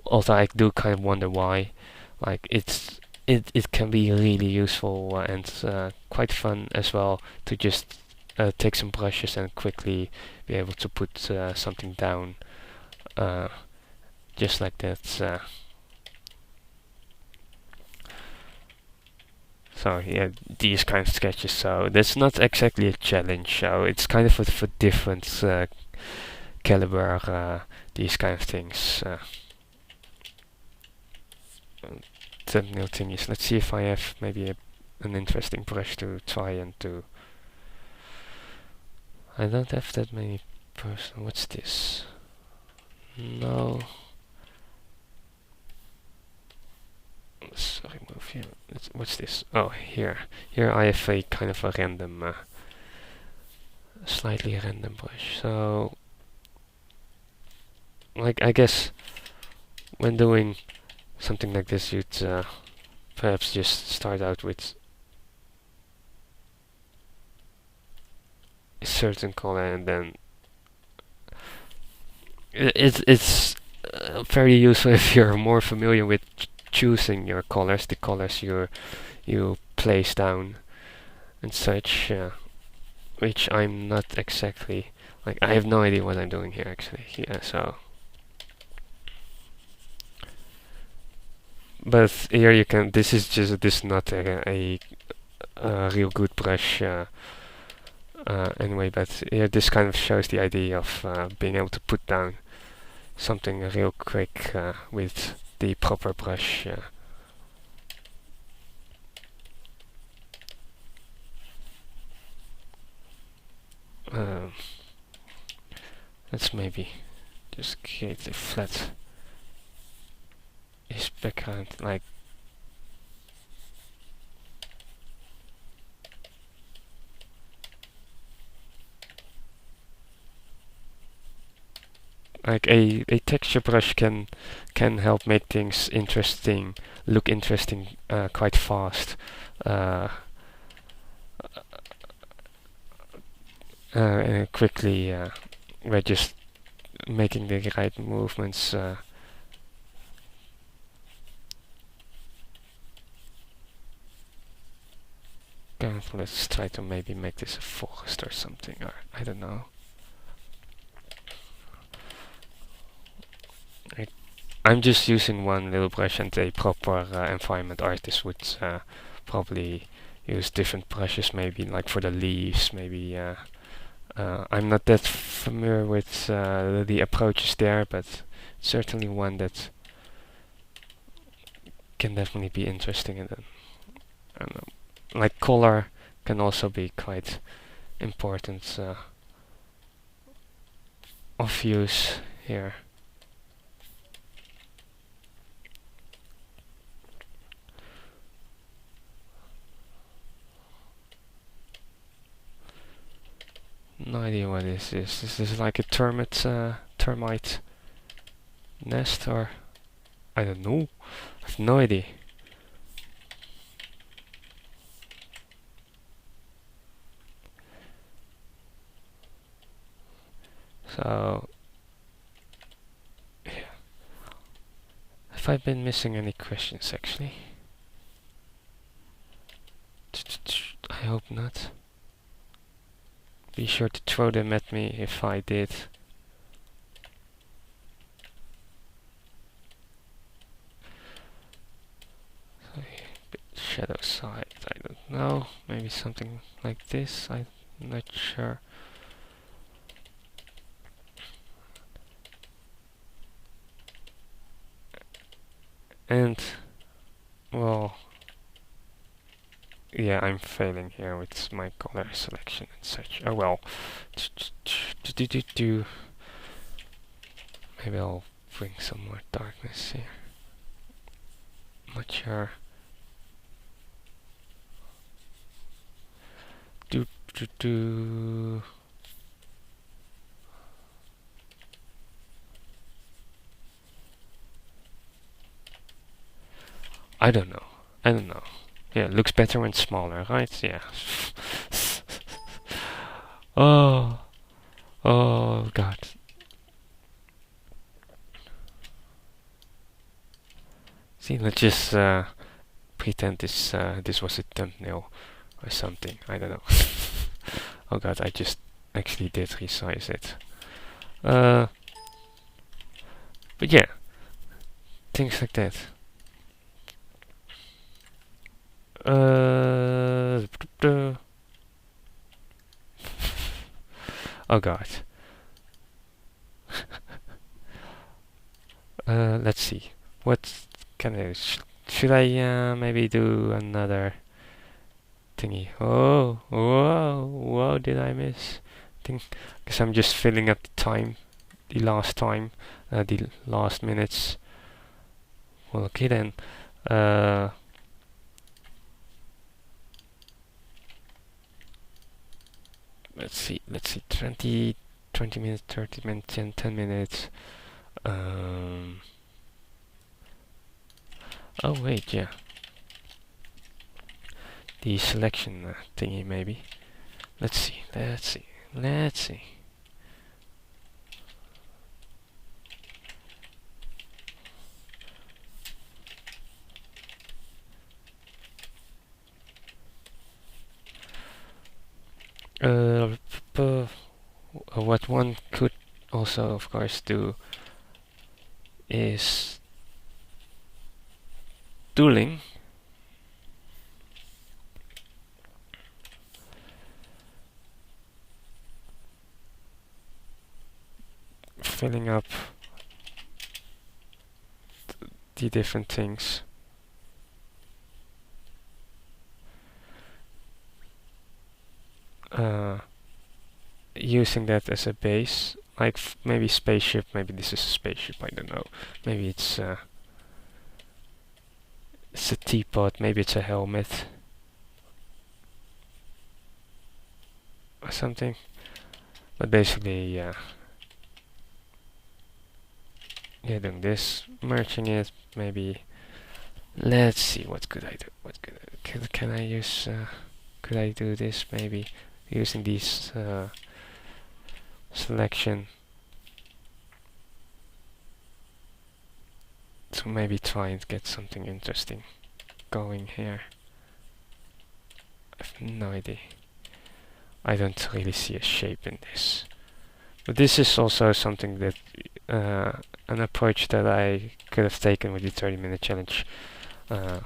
although I do kind of wonder why. Like it can be really useful and quite fun as well to just take some brushes and quickly be able to put something down just like that. So yeah, these kind of sketches. So that's not exactly a challenge. So it's kind of for different caliber these kind of things. Thumbnail thingies. Let's see if I have maybe an interesting brush to try and do. I don't have that many person. What's this? No. Sorry, move here. What's this? Oh, here. Here I have a kind of a random, slightly random brush. So, like, I guess when doing something like this, you'd perhaps just start out with a certain color, and then it's very useful if you're more familiar with choosing your colors, the colors you place down and such, which I'm not exactly, like, I have no idea what I'm doing here actually. Yeah, so but here you can, this is not a real good brush anyway, but here this kind of shows the idea of being able to put down something real quick with the proper brush. Let's maybe just create a flat background, like a texture brush can help make things interesting, look interesting quite fast. Quickly by just making the right movements. Let's try to maybe make this a forest or something, or I don't know. I'm just using one little brush, and a proper environment artist would probably use different brushes, maybe like for the leaves, maybe. I'm not that familiar with the approaches there, but certainly one that can definitely be interesting. And then, I don't know, like color can also be quite important of use here. No idea what this is. Is this like a termite nest, or I don't know. I have no idea. So, yeah. Have I been missing any questions actually? I hope not. Be sure to throw them at me if I did. Shadow side, I don't know. Maybe something like this, I'm not sure. And well, yeah, I'm failing here with my color selection and such. Oh well. Maybe I'll bring some more darkness here. Not sure. Do do do. I don't know. I don't know. Yeah, it looks better when smaller, right? Yeah. Oh, oh God. See, let's just pretend this was a thumbnail or something. I don't know. Oh God, I just actually did resize it. But yeah, things like that. Oh God. Let's see. What can I do? Should I maybe do another thingy? Oh, whoa, whoa, did I miss? Because I'm just filling up the time, the last minutes. Well, okay then. Let's see, 20 minutes, 30 minutes, and 10 minutes. Oh wait, yeah. The selection thingy maybe. Let's see. What one could also, of course, do is tooling. Filling up the different things. Using that as a base, like maybe spaceship, maybe this is a spaceship, I don't know. Maybe it's a teapot, maybe it's a helmet. Or something. But basically, yeah, doing this, merging it, maybe. Let's see, what could I do? Can I use, could I do this maybe? Using these selection to maybe try and get something interesting going here. I have no idea. I don't really see a shape in this. But this is also something that an approach that I could have taken with the 30-minute challenge. Oh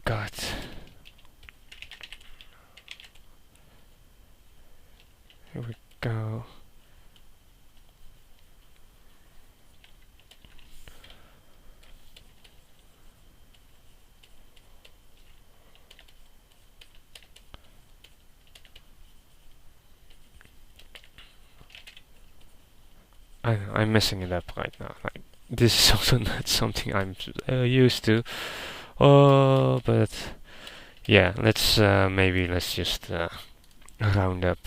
God. Here we go. I'm messing it up right now. Like, this is also not something I'm used to. Oh, but yeah, let's just round up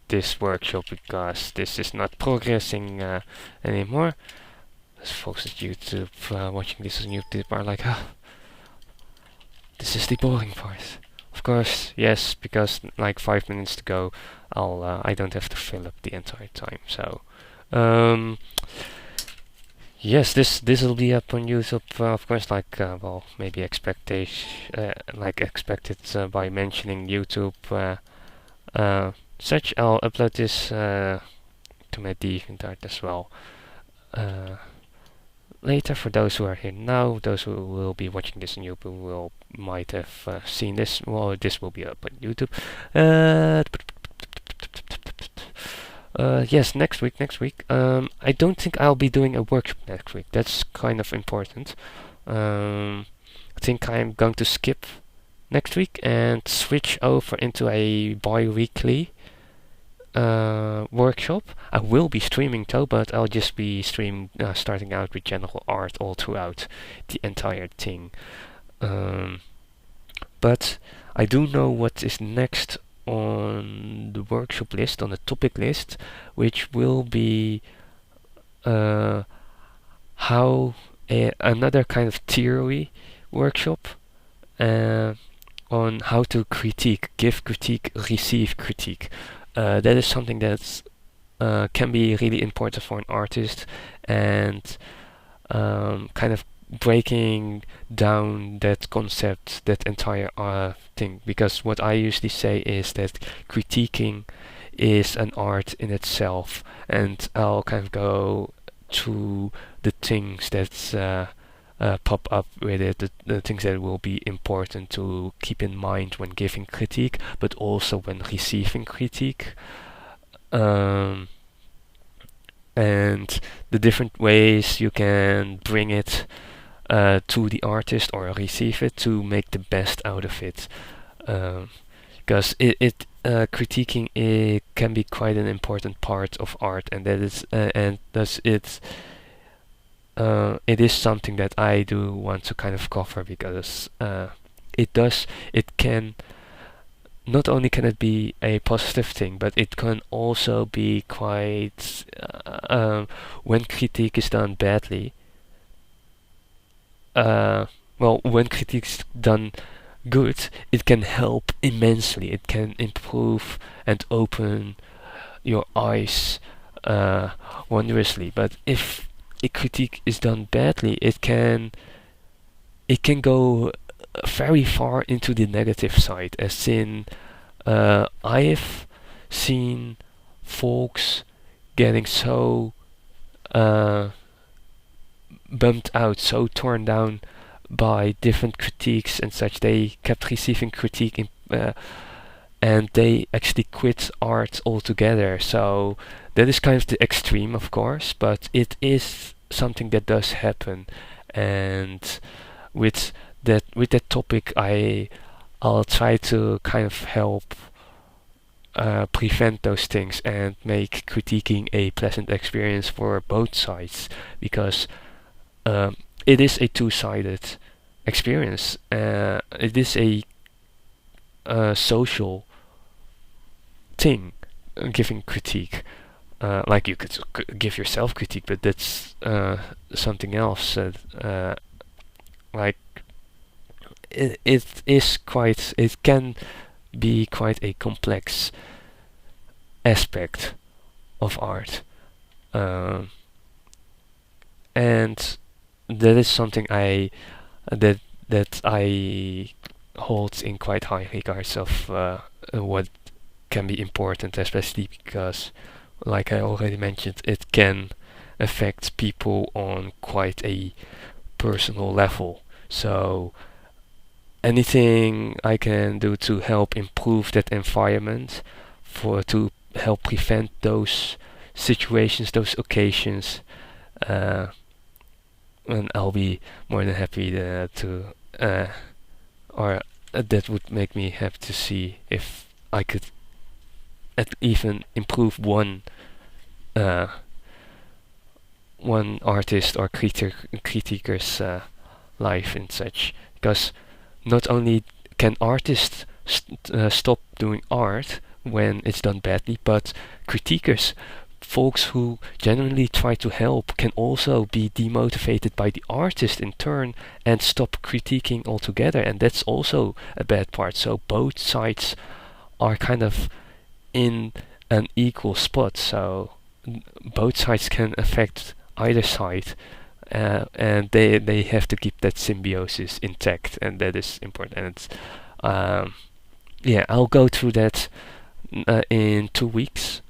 this workshop because this is not progressing anymore. As folks at YouTube watching this on YouTube are like, ah, this is the boring part. Of course, yes, because like 5 minutes to go, I don't have to fill up the entire time. So, yes, this will be up on YouTube, of course. Like, well, maybe expected by mentioning YouTube. Such, I'll upload this to my DeviantArt as well. Later, for those who are here now, those who will be watching this on YouTube might have seen this. Well, this will be up on YouTube. Yes, next week, next week. I don't think I'll be doing a workshop next week. That's kind of important. I think I'm going to skip next week and switch over into a bi-weekly workshop. I will be streaming though, but I'll just be streaming, starting out with general art all throughout the entire thing. Um, but I do know what is next on the workshop list, on the topic list, which will be uh, how another kind of theory workshop uh, on how to critique, give critique, receive critique. That is something that can be really important for an artist, and kind of breaking down that concept, that entire thing. Because what I usually say is that critiquing is an art in itself, and I'll kind of go to the things that pop up with it, the things that will be important to keep in mind when giving critique, but also when receiving critique. Um, and the different ways you can bring it to the artist or receive it to make the best out of it. Because critiquing it can be quite an important part of art, and that is and thus it is something that I do want to kind of cover, because it can, not only can it be a positive thing, but it can also be quite when critique is done badly. When critique is done good, it can help immensely. It can improve and open your eyes wondrously. But if a critique is done badly, it can go very far into the negative side. As in, I've seen folks getting so bummed out, so torn down by different critiques and such. They kept receiving critique and they actually quit art altogether. So that is kind of the extreme, of course, but it is something that does happen. And with that topic, I'll try to kind of help prevent those things and make critiquing a pleasant experience for both sides, because it is a two-sided experience. It is a social thing, giving critique. Like you could give yourself critique, but that's something else. Like it can be quite a complex aspect of art, and that is something that I hold in quite high regards of what can be important, especially because, like I already mentioned, it can affect people on quite a personal level. So anything I can do to help improve that environment, to help prevent those situations, those occasions, and I'll be more than happy or that would make me happy to see if I could even improve one artist or critiquer's life and such. Because not only can artists stop doing art when it's done badly, but critiquers, folks who genuinely try to help, can also be demotivated by the artist in turn and stop critiquing altogether, and that's also a bad part. So both sides are kind of in an equal spot, so both sides can affect either side, and they have to keep that symbiosis intact, and that is important. And yeah, I'll go through that in 2 weeks.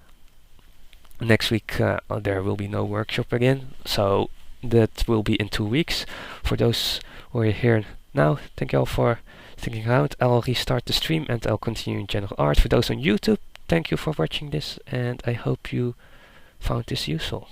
Next week there will be no workshop again, so that will be in 2 weeks. For those who are here now, thank you all for sticking out. I'll restart the stream and I'll continue in general art. For those on YouTube, thank you for watching this, and I hope you found this useful.